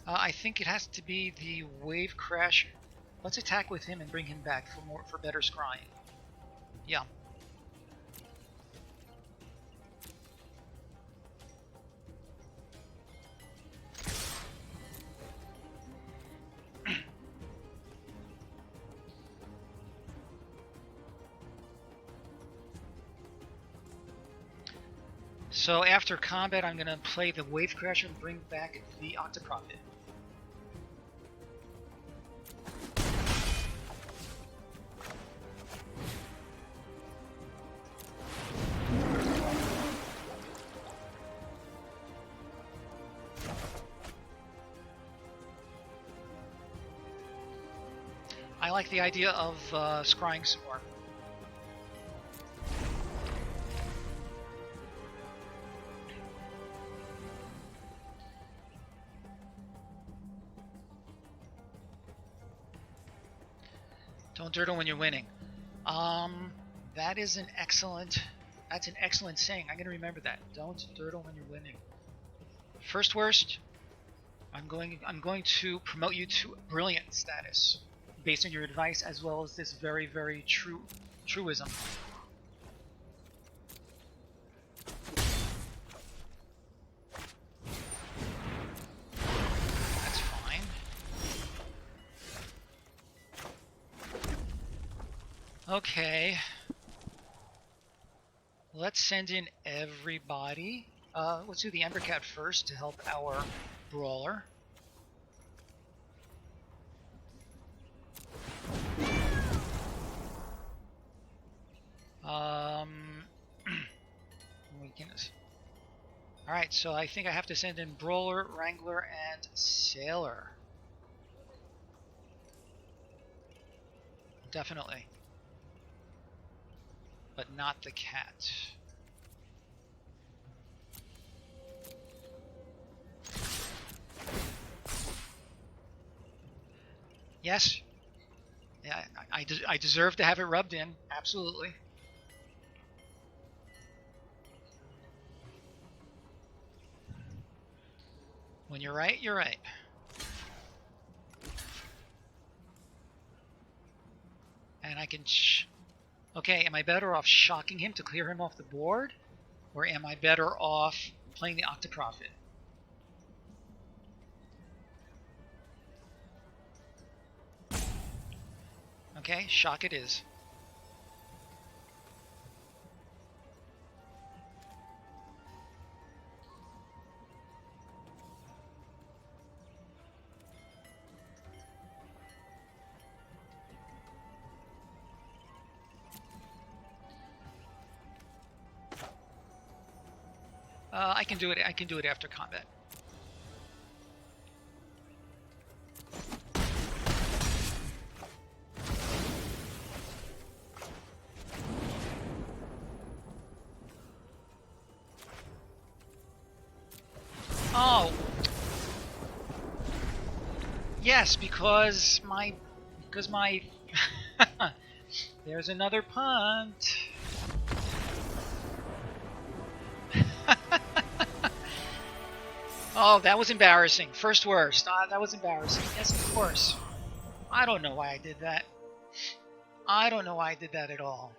I think it has to be the Wave Crasher. Let's attack with him and bring him back for better scrying. Yeah. So after combat, I'm going to play the Wave Crasher and bring back the Octoprophet. I like the idea of scrying some more. Don't dirtle when you're winning. That is an excellent. That's an excellent saying. I'm gonna remember that. Don't dirtle when you're winning. First worst. I'm going to promote you to brilliant status based on your advice as well as this very, very truism. That's fine. Okay. Let's send in everybody. Let's do the Embercat first to help our brawler. Weakness. Alright, so I think I have to send in Brawler, Wrangler, and Sailor. Definitely. But not the cat. Yes. Yeah, I deserve to have it rubbed in. Absolutely. When you're right, you're right. And I can... Okay, am I better off shocking him to clear him off the board? Or am I better off playing the Octoprophet? Okay, shock it is. I can do it. I can do it after combat. Oh. Yes, because my there's another punt. Oh, that was embarrassing. First worst. That was embarrassing. Yes, of course. I don't know why I did that. I don't know why I did that at all.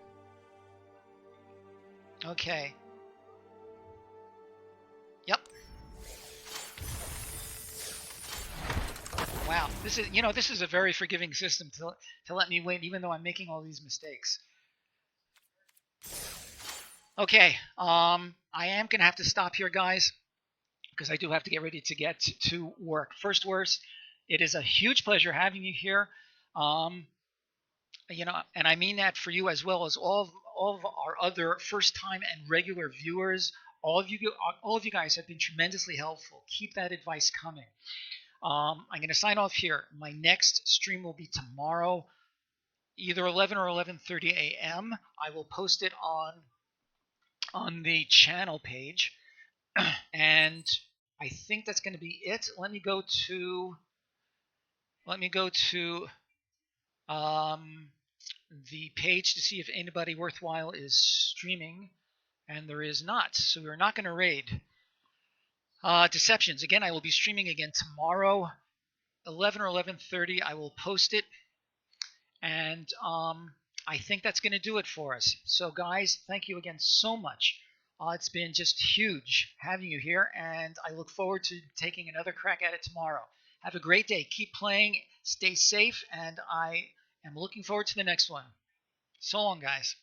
Okay. Yep. Wow. This is a very forgiving system to let me win even though I'm making all these mistakes. Okay. I am going to have to stop here, guys, because I do have to get ready to get to work. First worst, it is a huge pleasure having you here. And I mean that for you as well as all of our other first-time and regular viewers. All of you guys have been tremendously helpful. Keep that advice coming. I'm going to sign off here. My next stream will be tomorrow, either 11 or 11:30 a.m. I will post it on the channel page, and I think that's going to be it. Let me go to the page to see if anybody worthwhile is streaming, and there is not. So we're not going to raid. Deceptions. Again, I will be streaming again tomorrow, 11 or 11:30. I will post it, and I think that's going to do it for us. So, guys, thank you again so much. It's been just huge having you here, and I look forward to taking another crack at it tomorrow. Have a great day. Keep playing. Stay safe, and I am looking forward to the next one. So long, guys.